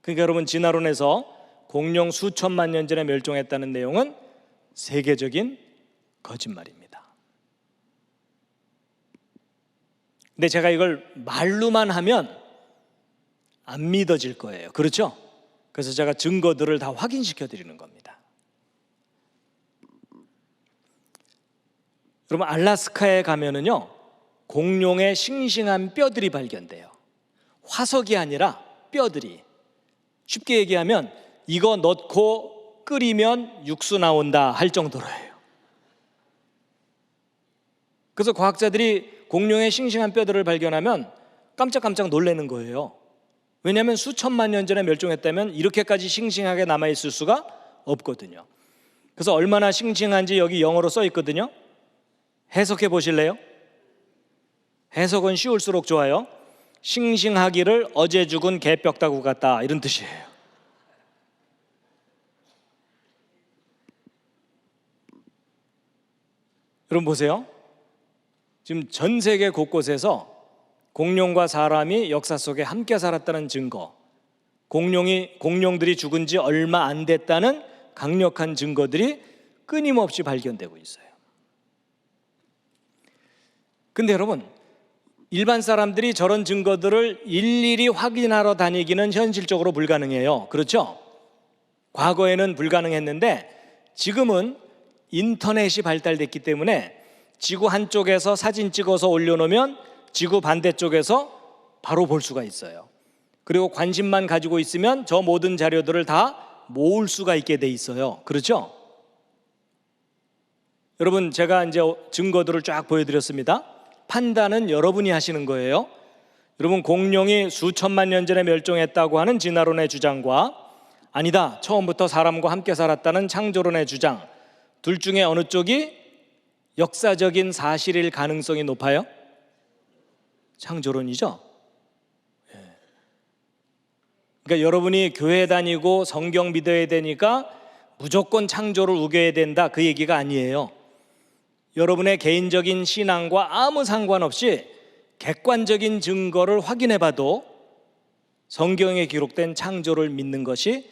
그러니까 여러분, 진화론에서 공룡 수천만 년 전에 멸종했다는 내용은 세계적인 거짓말입니다. 근데 제가 이걸 말로만 하면 안 믿어질 거예요. 그렇죠? 그래서 제가 증거들을 다 확인시켜 드리는 겁니다. 여러분, 알래스카에 가면은요, 공룡의 싱싱한 뼈들이 발견돼요. 화석이 아니라 뼈들이. 쉽게 얘기하면 이거 넣고 끓이면 육수 나온다 할 정도로예요. 그래서 과학자들이 공룡의 싱싱한 뼈들을 발견하면 깜짝깜짝 놀라는 거예요. 왜냐하면 수천만 년 전에 멸종했다면 이렇게까지 싱싱하게 남아있을 수가 없거든요. 그래서 얼마나 싱싱한지 여기 영어로 써 있거든요. 해석해 보실래요? 해석은 쉬울수록 좋아요. 싱싱하기를 어제 죽은 개뼈다구 같다, 이런 뜻이에요. 여러분 보세요. 지금 전 세계 곳곳에서 공룡과 사람이 역사 속에 함께 살았다는 증거, 공룡들이 죽은 지 얼마 안 됐다는 강력한 증거들이 끊임없이 발견되고 있어요. 근데 여러분, 일반 사람들이 저런 증거들을 일일이 확인하러 다니기는 현실적으로 불가능해요. 그렇죠? 과거에는 불가능했는데 지금은 인터넷이 발달됐기 때문에 지구 한쪽에서 사진 찍어서 올려놓으면 지구 반대쪽에서 바로 볼 수가 있어요. 그리고 관심만 가지고 있으면 저 모든 자료들을 다 모을 수가 있게 돼 있어요. 그렇죠? 여러분, 제가 이제 증거들을 쫙 보여드렸습니다. 판단은 여러분이 하시는 거예요. 여러분, 공룡이 수천만 년 전에 멸종했다고 하는 진화론의 주장과 아니다, 처음부터 사람과 함께 살았다는 창조론의 주장, 둘 중에 어느 쪽이 역사적인 사실일 가능성이 높아요? 창조론이죠. 그러니까 여러분이 교회 다니고 성경 믿어야 되니까 무조건 창조를 우겨야 된다, 그 얘기가 아니에요. 여러분의 개인적인 신앙과 아무 상관없이 객관적인 증거를 확인해 봐도 성경에 기록된 창조를 믿는 것이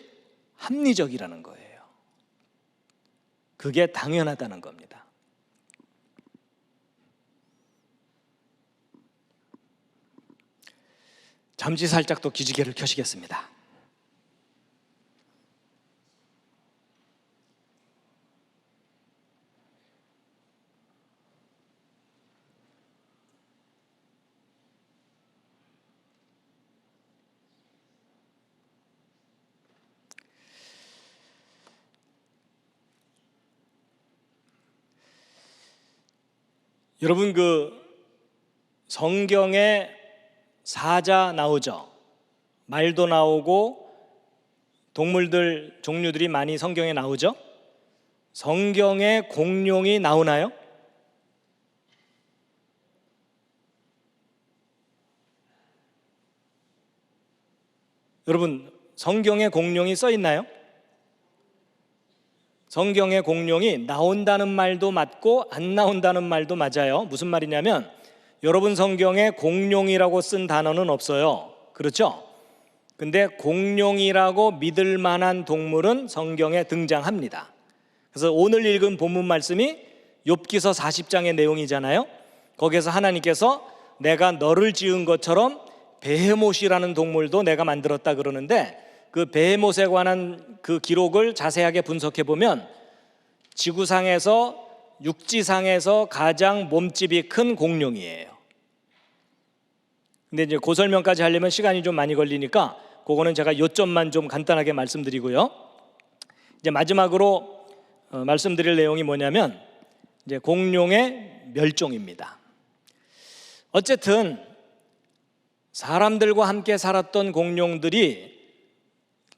합리적이라는 거예요. 그게 당연하다는 겁니다. 잠시 살짝 또 기지개를 켜시겠습니다. 여러분, 그 성경에 사자 나오죠. 말도 나오고 동물들 종류들이 많이 성경에 나오죠. 성경에 공룡이 나오나요? 여러분, 성경에 공룡이 써 있나요? 성경에 공룡이 나온다는 말도 맞고 안 나온다는 말도 맞아요. 무슨 말이냐면 여러분 성경에 공룡이라고 쓴 단어는 없어요. 그렇죠? 근데 공룡이라고 믿을 만한 동물은 성경에 등장합니다. 그래서 오늘 읽은 본문 말씀이 욥기서 40장의 내용이잖아요. 거기에서 하나님께서 내가 너를 지은 것처럼 베헤못이라는 동물도 내가 만들었다 그러는데, 그 베헤못에 관한 그 기록을 자세하게 분석해 보면 지구상에서 육지상에서 가장 몸집이 큰 공룡이에요. 근데 이제 그 설명까지 하려면 시간이 좀 많이 걸리니까 그거는 제가 요점만 좀 간단하게 말씀드리고요. 이제 마지막으로 말씀드릴 내용이 뭐냐면 이제 공룡의 멸종입니다. 어쨌든 사람들과 함께 살았던 공룡들이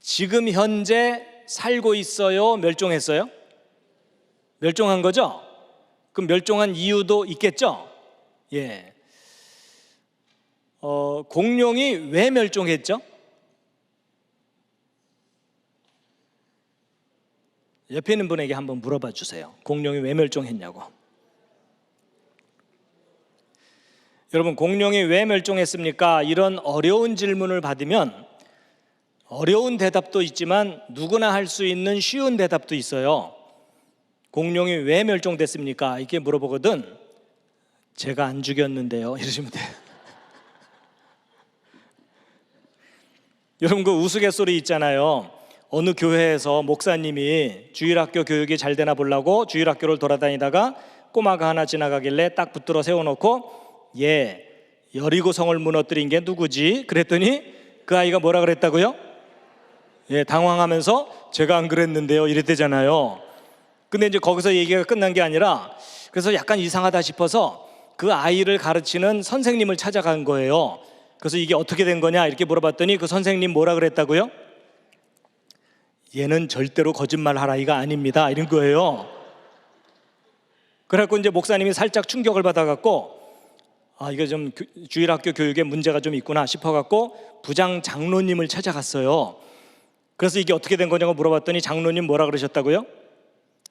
지금 현재 살고 있어요? 멸종했어요? 멸종한 거죠? 그럼 멸종한 이유도 있겠죠? 예. 공룡이 왜 멸종했죠? 옆에 있는 분에게 한번 물어봐 주세요. 공룡이 왜 멸종했냐고. 여러분, 공룡이 왜 멸종했습니까? 이런 어려운 질문을 받으면 어려운 대답도 있지만 누구나 할 수 있는 쉬운 대답도 있어요. 공룡이 왜 멸종됐습니까? 이렇게 물어보거든 제가 안 죽였는데요 이러시면 돼요. 여러분, 그 우스갯소리 있잖아요. 어느 교회에서 목사님이 주일학교 교육이 잘 되나 보려고 주일학교를 돌아다니다가 꼬마가 하나 지나가길래 딱 붙들어 세워놓고 여리고성을 무너뜨린 게 누구지? 그랬더니 그 아이가 뭐라 그랬다고요? 당황하면서 제가 안 그랬는데요 이랬대잖아요. 근데 이제 거기서 얘기가 끝난 게 아니라 그래서 약간 이상하다 싶어서 그 아이를 가르치는 선생님을 찾아간 거예요. 그래서 이게 어떻게 된 거냐 이렇게 물어봤더니 그 선생님 뭐라 그랬다고요? 얘는 절대로 거짓말할 아이가 아닙니다 이런 거예요. 그래갖고 이제 목사님이 살짝 충격을 받아갖고 이거 좀 주일학교 교육에 문제가 좀 있구나 싶어갖고 부장 장로님을 찾아갔어요. 그래서 이게 어떻게 된 거냐고 물어봤더니 장로님 뭐라 그러셨다고요?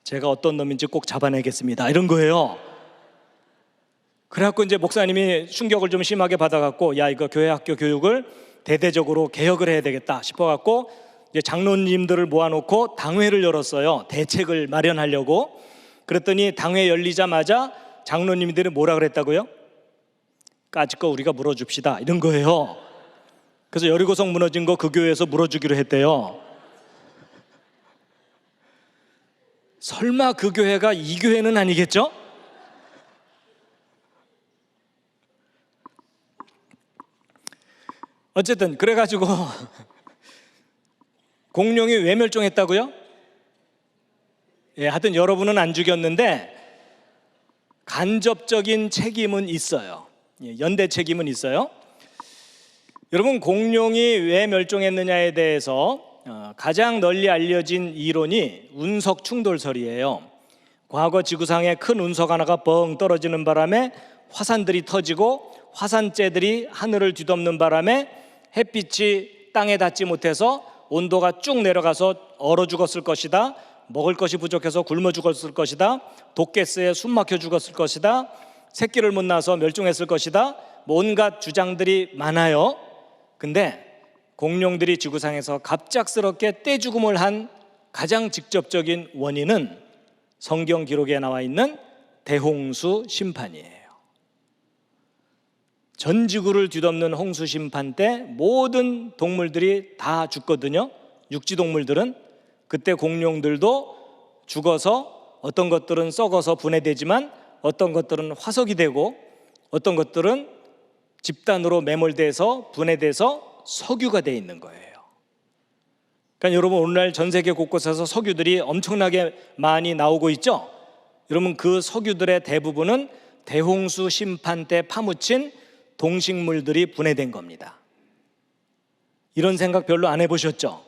제가 어떤 놈인지 꼭 잡아내겠습니다 이런 거예요. 그래갖고 이제 목사님이 충격을 좀 심하게 받아갖고 이거 교회 학교 교육을 대대적으로 개혁을 해야 되겠다 싶어갖고 이제 장로님들을 모아놓고 당회를 열었어요. 대책을 마련하려고. 그랬더니 당회 열리자마자 장로님들이 뭐라 그랬다고요? 까짓 거 우리가 물어줍시다 이런 거예요. 그래서 여리고성 무너진 거 그 교회에서 물어주기로 했대요. 설마 그 교회가 이 교회는 아니겠죠? 어쨌든 그래가지고 공룡이 왜 멸종했다고요? 하여튼 여러분은 안 죽였는데 간접적인 책임은 있어요. 연대 책임은 있어요. 여러분, 공룡이 왜 멸종했느냐에 대해서 가장 널리 알려진 이론이 운석 충돌설이에요. 과거 지구상에 큰 운석 하나가 뻥 떨어지는 바람에 화산들이 터지고 화산재들이 하늘을 뒤덮는 바람에 햇빛이 땅에 닿지 못해서 온도가 쭉 내려가서 얼어 죽었을 것이다. 먹을 것이 부족해서 굶어 죽었을 것이다. 독가스에 숨 막혀 죽었을 것이다. 새끼를 못 낳아서 멸종했을 것이다. 온갖 주장들이 많아요. 근데 공룡들이 지구상에서 갑작스럽게 떼죽음을 한 가장 직접적인 원인은 성경 기록에 나와 있는 대홍수 심판이에요. 전 지구를 뒤덮는 홍수 심판 때 모든 동물들이 다 죽거든요. 육지 동물들은. 그때 공룡들도 죽어서 어떤 것들은 썩어서 분해되지만 어떤 것들은 화석이 되고 어떤 것들은 집단으로 매몰돼서 분해돼서 석유가 돼 있는 거예요. 그러니까 여러분, 오늘날 전 세계 곳곳에서 석유들이 엄청나게 많이 나오고 있죠. 여러분, 그 석유들의 대부분은 대홍수 심판 때 파묻힌 동식물들이 분해된 겁니다. 이런 생각 별로 안 해보셨죠?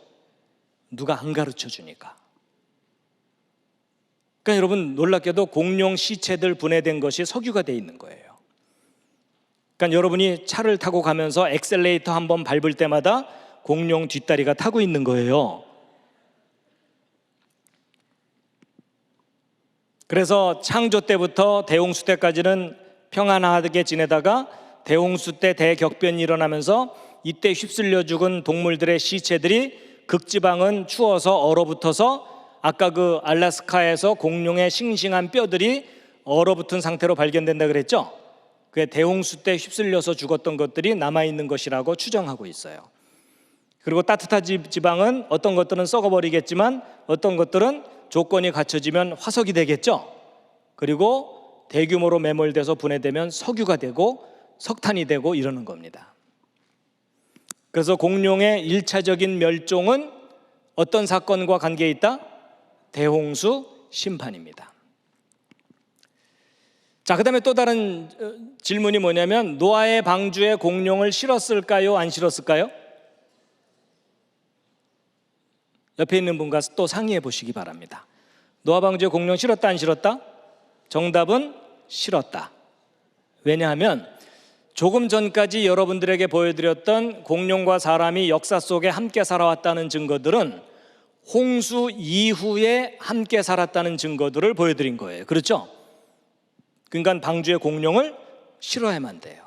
누가 안 가르쳐 주니까. 그러니까 여러분 놀랍게도 공룡 시체들 분해된 것이 석유가 돼 있는 거예요. 그러니까 여러분이 차를 타고 가면서 엑셀레이터 한번 밟을 때마다 공룡 뒷다리가 타고 있는 거예요. 그래서 창조 때부터 대홍수 때까지는 평안하게 지내다가 대홍수 때 대격변이 일어나면서 이때 휩쓸려 죽은 동물들의 시체들이 극지방은 추워서 얼어붙어서 아까 그 알래스카에서 공룡의 싱싱한 뼈들이 얼어붙은 상태로 발견된다 그랬죠? 그게 대홍수 때 휩쓸려서 죽었던 것들이 남아있는 것이라고 추정하고 있어요. 그리고 따뜻한 지방은 어떤 것들은 썩어버리겠지만 어떤 것들은 조건이 갖춰지면 화석이 되겠죠. 그리고 대규모로 매몰돼서 분해되면 석유가 되고 석탄이 되고 이러는 겁니다. 그래서 공룡의 1차적인 멸종은 어떤 사건과 관계에 있다? 대홍수 심판입니다. 자, 그 다음에 또 다른 질문이 뭐냐면 노아의 방주에 공룡을 실었을까요? 안 실었을까요? 옆에 있는 분과 또 상의해 보시기 바랍니다. 노아 방주에 공룡 실었다 안 실었다? 정답은 실었다. 왜냐하면 조금 전까지 여러분들에게 보여드렸던 공룡과 사람이 역사 속에 함께 살아왔다는 증거들은 홍수 이후에 함께 살았다는 증거들을 보여드린 거예요. 그렇죠? 그러니까 방주에 공룡을 실어야만 돼요.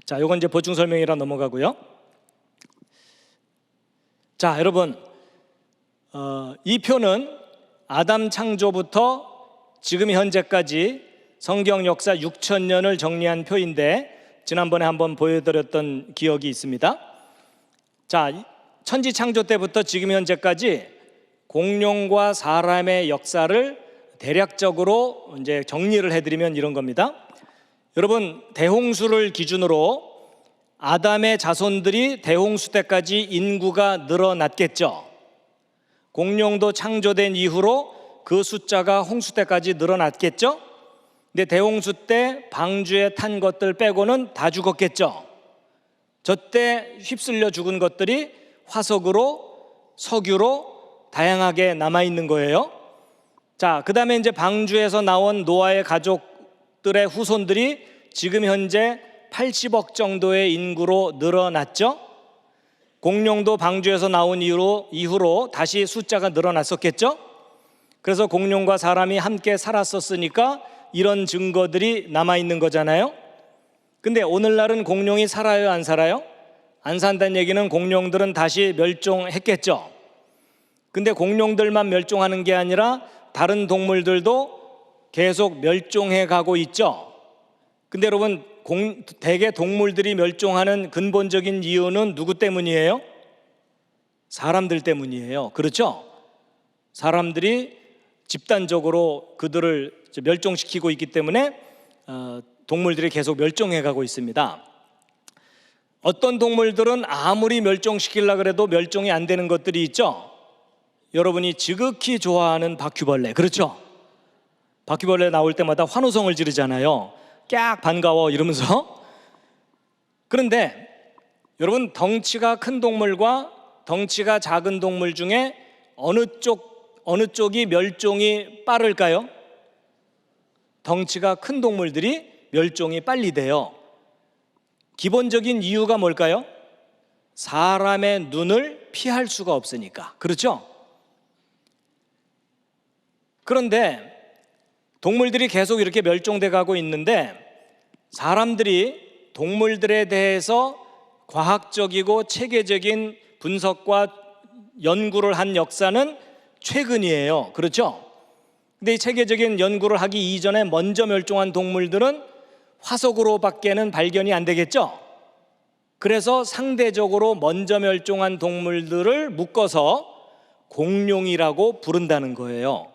자, 이건 이제 보충 설명이라 넘어가고요. 자, 여러분, 이 표는 아담 창조부터 지금 현재까지 성경 역사 6,000년을 정리한 표인데 지난번에 한번 보여드렸던 기억이 있습니다. 자, 천지 창조 때부터 지금 현재까지 공룡과 사람의 역사를 대략적으로 이제 정리를 해드리면 이런 겁니다. 여러분, 대홍수를 기준으로 아담의 자손들이 대홍수 때까지 인구가 늘어났겠죠. 공룡도 창조된 이후로 그 숫자가 홍수 때까지 늘어났겠죠. 근데 대홍수 때 방주에 탄 것들 빼고는 다 죽었겠죠. 저때 휩쓸려 죽은 것들이 화석으로 석유로 다양하게 남아있는 거예요. 자, 그 다음에 이제 방주에서 나온 노아의 가족들의 후손들이 지금 현재 80억 정도의 인구로 늘어났죠. 공룡도 방주에서 나온 이후로 다시 숫자가 늘어났었겠죠. 그래서 공룡과 사람이 함께 살았었으니까 이런 증거들이 남아있는 거잖아요. 근데 오늘날은 공룡이 살아요, 안 살아요? 안 산다는 얘기는 공룡들은 다시 멸종했겠죠. 근데 공룡들만 멸종하는 게 아니라 다른 동물들도 계속 멸종해 가고 있죠. 근데 여러분, 대개 동물들이 멸종하는 근본적인 이유는 누구 때문이에요? 사람들 때문이에요. 그렇죠? 사람들이 집단적으로 그들을 멸종시키고 있기 때문에 동물들이 계속 멸종해 가고 있습니다. 어떤 동물들은 아무리 멸종시키려고 해도 멸종이 안 되는 것들이 있죠. 여러분이 지극히 좋아하는 바퀴벌레, 그렇죠? 바퀴벌레 나올 때마다 환호성을 지르잖아요. 깍 반가워 이러면서. 그런데 여러분, 덩치가 큰 동물과 덩치가 작은 동물 중에 어느 쪽이 멸종이 빠를까요? 덩치가 큰 동물들이 멸종이 빨리 돼요. 기본적인 이유가 뭘까요? 사람의 눈을 피할 수가 없으니까. 그렇죠? 그런데 동물들이 계속 이렇게 멸종돼 가고 있는데 사람들이 동물들에 대해서 과학적이고 체계적인 분석과 연구를 한 역사는 최근이에요. 그렇죠? 근데 이 체계적인 연구를 하기 이전에 먼저 멸종한 동물들은 화석으로밖에는 발견이 안 되겠죠? 그래서 상대적으로 먼저 멸종한 동물들을 묶어서 공룡이라고 부른다는 거예요.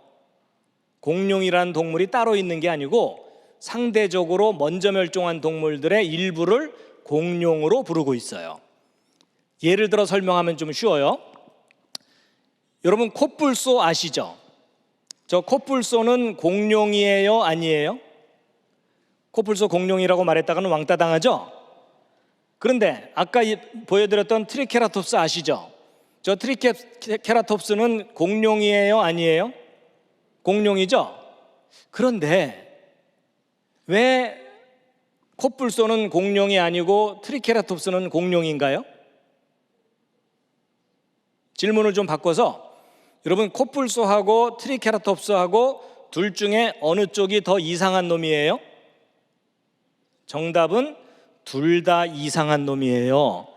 공룡이라는 동물이 따로 있는 게 아니고 상대적으로 먼저 멸종한 동물들의 일부를 공룡으로 부르고 있어요. 예를 들어 설명하면 좀 쉬워요. 여러분, 코뿔소 아시죠? 저 코뿔소는 공룡이에요, 아니에요? 코뿔소 공룡이라고 말했다가는 왕따 당하죠? 그런데 아까 보여드렸던 트리케라톱스 아시죠? 저 트리케라톱스는 공룡이에요? 아니에요? 공룡이죠? 그런데 왜 코뿔소는 공룡이 아니고 트리케라톱스는 공룡인가요? 질문을 좀 바꿔서 여러분, 코뿔소하고 트리케라톱스하고 둘 중에 어느 쪽이 더 이상한 놈이에요? 정답은 둘 다 이상한 놈이에요.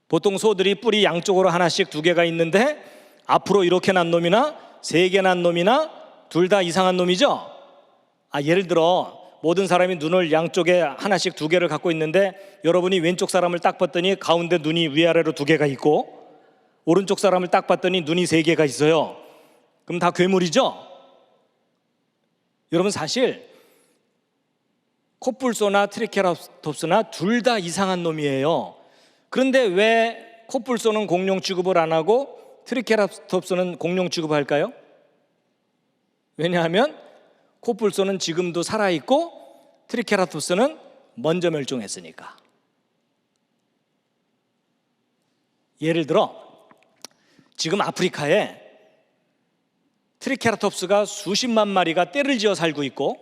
보통 소들이 뿔이 양쪽으로 하나씩 두 개가 있는데 앞으로 이렇게 난 놈이나 세 개 난 놈이나 둘 다 이상한 놈이죠? 예를 들어 모든 사람이 눈을 양쪽에 하나씩 두 개를 갖고 있는데 여러분이 왼쪽 사람을 딱 봤더니 가운데 눈이 위아래로 두 개가 있고 오른쪽 사람을 딱 봤더니 눈이 세 개가 있어요. 그럼 다 괴물이죠? 여러분, 사실 코뿔소나 트리케라톱스나 둘 다 이상한 놈이에요. 그런데 왜 코뿔소는 공룡 취급을 안 하고 트리케라톱스는 공룡 취급할까요? 왜냐하면 코뿔소는 지금도 살아있고 트리케라톱스는 먼저 멸종했으니까. 예를 들어 지금 아프리카에 트리케라톱스가 수십만 마리가 떼를 지어 살고 있고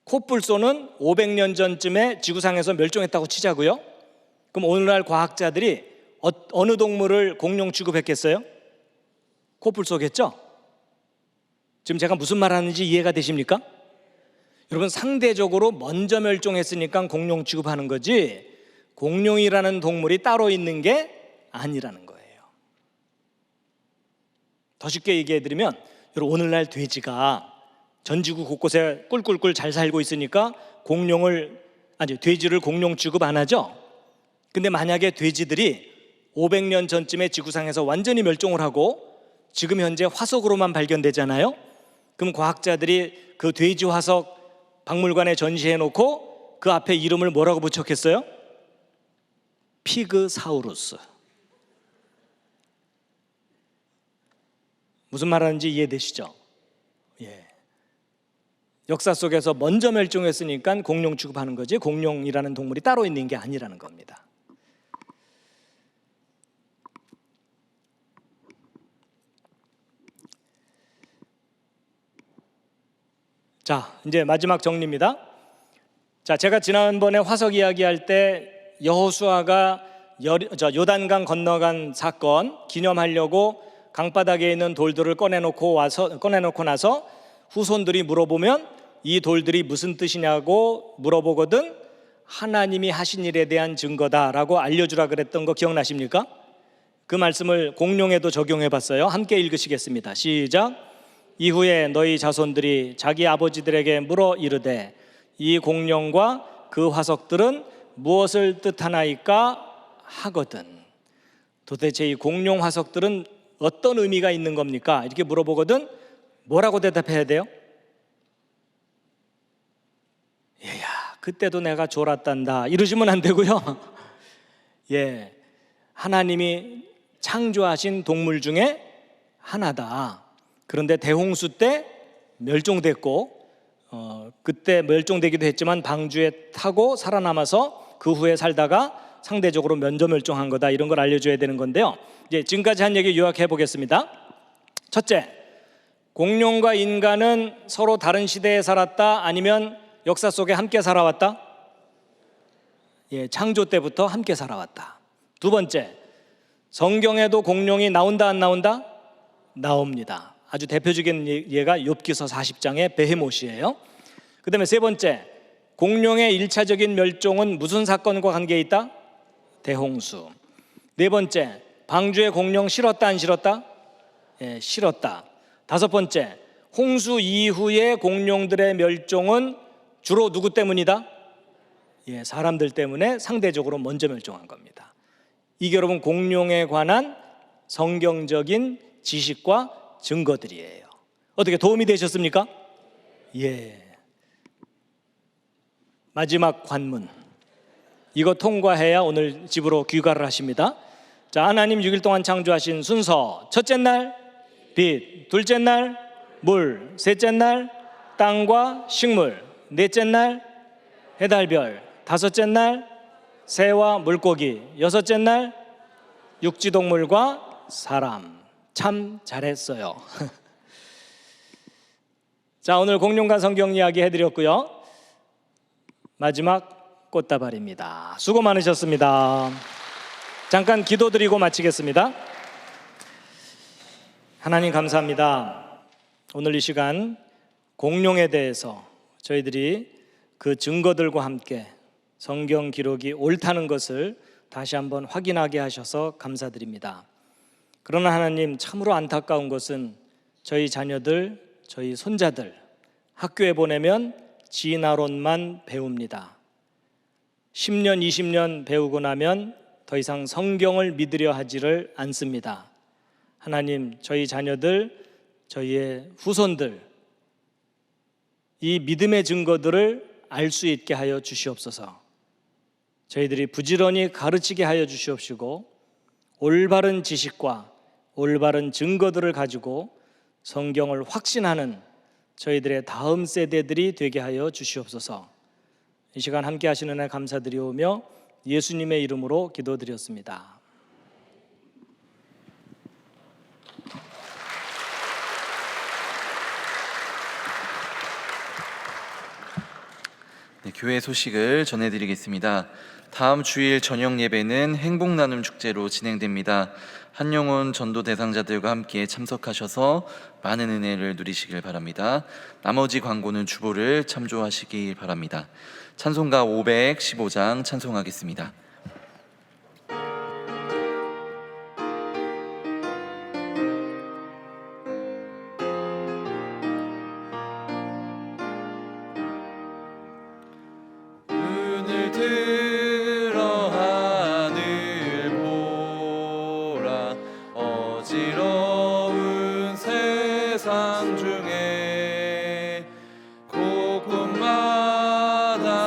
코뿔소는 500년 전쯤에 지구상에서 멸종했다고 치자고요. 그럼 오늘날 과학자들이 어느 동물을 공룡 취급했겠어요? 코뿔소겠죠? 지금 제가 무슨 말 하는지 이해가 되십니까? 여러분, 상대적으로 먼저 멸종했으니까 공룡 취급하는 거지 공룡이라는 동물이 따로 있는 게 아니라는 거예요. 더 쉽게 얘기해드리면 여러분, 오늘날 돼지가 전 지구 곳곳에 꿀꿀꿀 잘 살고 있으니까 돼지를 공룡 취급 안 하죠? 근데 만약에 돼지들이 500년 전쯤에 지구상에서 완전히 멸종을 하고 지금 현재 화석으로만 발견되잖아요? 그럼 과학자들이 그 돼지 화석 박물관에 전시해 놓고 그 앞에 이름을 뭐라고 붙였겠어요? 피그사우루스. 무슨 말하는지 이해되시죠? 예. 역사 속에서 먼저 멸종했으니까 공룡 취급하는 거지 공룡이라는 동물이 따로 있는 게 아니라는 겁니다. 자, 이제 마지막 정리입니다. 자, 제가 지난번에 화석 이야기할 때 여호수아가 요단강 건너간 사건 기념하려고 강바닥에 있는 돌들을 꺼내놓고 나서 후손들이 물어보면 이 돌들이 무슨 뜻이냐고 물어보거든 하나님이 하신 일에 대한 증거다라고 알려주라 그랬던 거 기억나십니까? 그 말씀을 공룡에도 적용해 봤어요. 함께 읽으시겠습니다. 시작. 이후에 너희 자손들이 자기 아버지들에게 물어 이르되 이 공룡과 그 화석들은 무엇을 뜻하나이까 하거든. 도대체 이 공룡 화석들은 어떤 의미가 있는 겁니까? 이렇게 물어보거든 뭐라고 대답해야 돼요? 얘야, 그때도 내가 졸았단다 이러시면 안 되고요. 예, 하나님이 창조하신 동물 중에 하나다. 그런데 대홍수 때 멸종됐고 그때 멸종되기도 했지만 방주에 타고 살아남아서 그 후에 살다가 상대적으로 먼저 멸종한 거다, 이런 걸 알려줘야 되는 건데요. 이제 지금까지 한 얘기 요약해 보겠습니다. 첫째, 공룡과 인간은 서로 다른 시대에 살았다, 아니면 역사 속에 함께 살아왔다? 예, 창조 때부터 함께 살아왔다. 두 번째, 성경에도 공룡이 나온다 안 나온다? 나옵니다. 아주 대표적인 예가 욥기서 40장의 베헤못이에요. 그 다음에 세 번째, 공룡의 1차적인 멸종은 무슨 사건과 관계에 있다? 대홍수. 네 번째, 방주에 공룡 실었다 안 실었다? 예, 실었다. 다섯 번째, 홍수 이후의 공룡들의 멸종은 주로 누구 때문이다? 예, 사람들 때문에 상대적으로 먼저 멸종한 겁니다. 이게 여러분 공룡에 관한 성경적인 지식과 증거들이에요. 어떻게 도움이 되셨습니까? 예. 마지막 관문, 이거 통과해야 오늘 집으로 귀가를 하십니다. 자, 하나님 6일 동안 창조하신 순서: 첫째 날 빛, 둘째 날 물, 셋째 날 땅과 식물, 넷째 날 해달별, 다섯째 날 새와 물고기, 여섯째 날 육지동물과 사람. 참 잘했어요. 자, 오늘 공룡과 성경 이야기 해드렸고요. 마지막 꽃다발입니다. 수고 많으셨습니다. 잠깐 기도드리고 마치겠습니다. 하나님 감사합니다. 오늘 이 시간 공룡에 대해서 저희들이 그 증거들과 함께 성경 기록이 옳다는 것을 다시 한번 확인하게 하셔서 감사드립니다. 그러나 하나님, 참으로 안타까운 것은 저희 자녀들, 저희 손자들 학교에 보내면 진화론만 배웁니다. 10년, 20년 배우고 나면 더 이상 성경을 믿으려 하지를 않습니다. 하나님, 저희 자녀들, 저희의 후손들 이 믿음의 증거들을 알 수 있게 하여 주시옵소서. 저희들이 부지런히 가르치게 하여 주시옵시고 올바른 지식과 올바른 증거들을 가지고 성경을 확신하는 저희들의 다음 세대들이 되게 하여 주시옵소서. 이 시간 함께 하시는 은혜 감사드리오며 예수님의 이름으로 기도드렸습니다. 네, 교회 소식을 전해드리겠습니다. 다음 주일 저녁 예배는 행복나눔 축제로 진행됩니다. 한영혼 전도 대상자들과 함께 참석하셔서 많은 은혜를 누리시길 바랍니다. 나머지 광고는 주보를 참조하시기 바랍니다. 찬송가 515장 찬송하겠습니다. 눈을 들어 하늘 보라. 어지러운 세상 중에 곳곳마다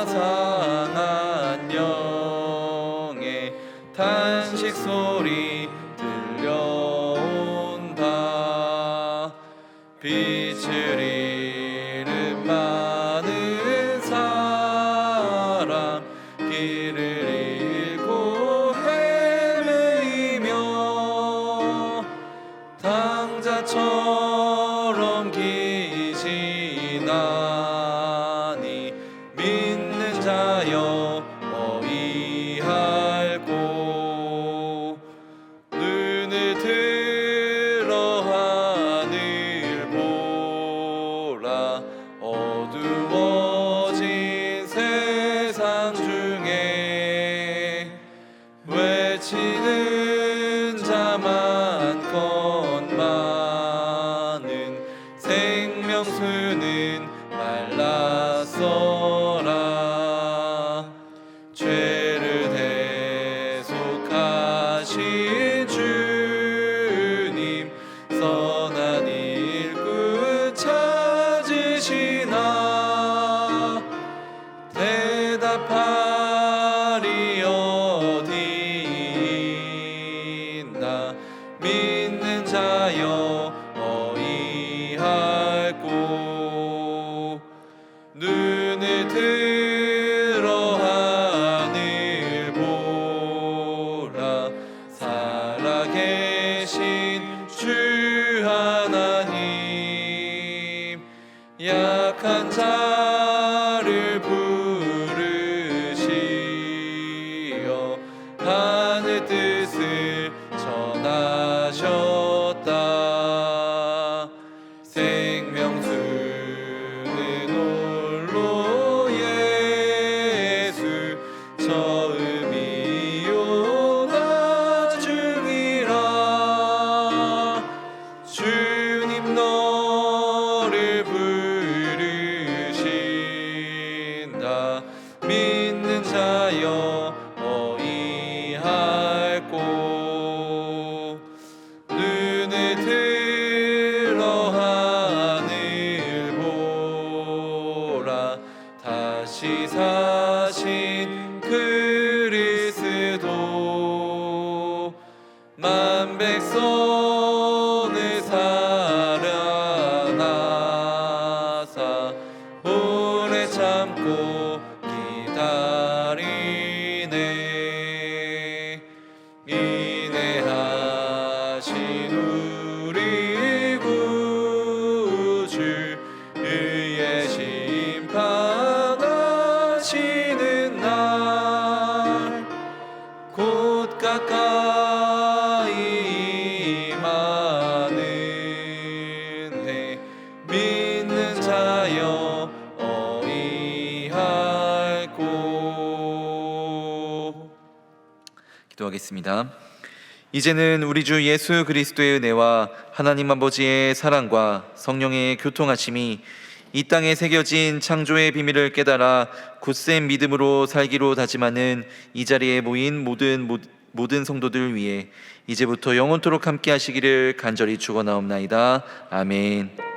상한 영의 탄식 소리 들려온다. 빛을 잃은 많은 사람, 길을 잃고 헤매이며 당자처럼 기진하니 믿는 자여 어이할꼬. 눈을 들어 하늘 보라. 어두워진 세상 중에 외치는 자 많건 많은 생명수는 말랐어라. 죄를 대속하신 주님, 선한 일꾼 찾으시나. 대답하리 어디 있나. 믿는 자여 어이할꼬. 눈을 들어 하늘 보라. 살아계신 주 하나님, 약한 자를 부르시어 하늘 뜻을 전하셨다. 생명수는 홀로 예수, 처음이요 나중이라. 주님 너를 부르신다. 믿는 자여 어이할꼬. 눈을 들어 하늘 보라. 다시 사신 그리스도, 만 백성을 사랑하사 오래 참고 기다리네. 기도하겠습니다. 이제는 우리 주 예수 그리스도의 은혜와 하나님 아버지의 사랑과 성령의 교통하심이 이 땅에 새겨진 창조의 비밀을 깨달아 굳센 믿음으로 살기로 다짐하는 이 자리에 모인 모든 성도들 위해 이제부터 영원토록 함께 하시기를 간절히 축원하옵나이다. 아멘.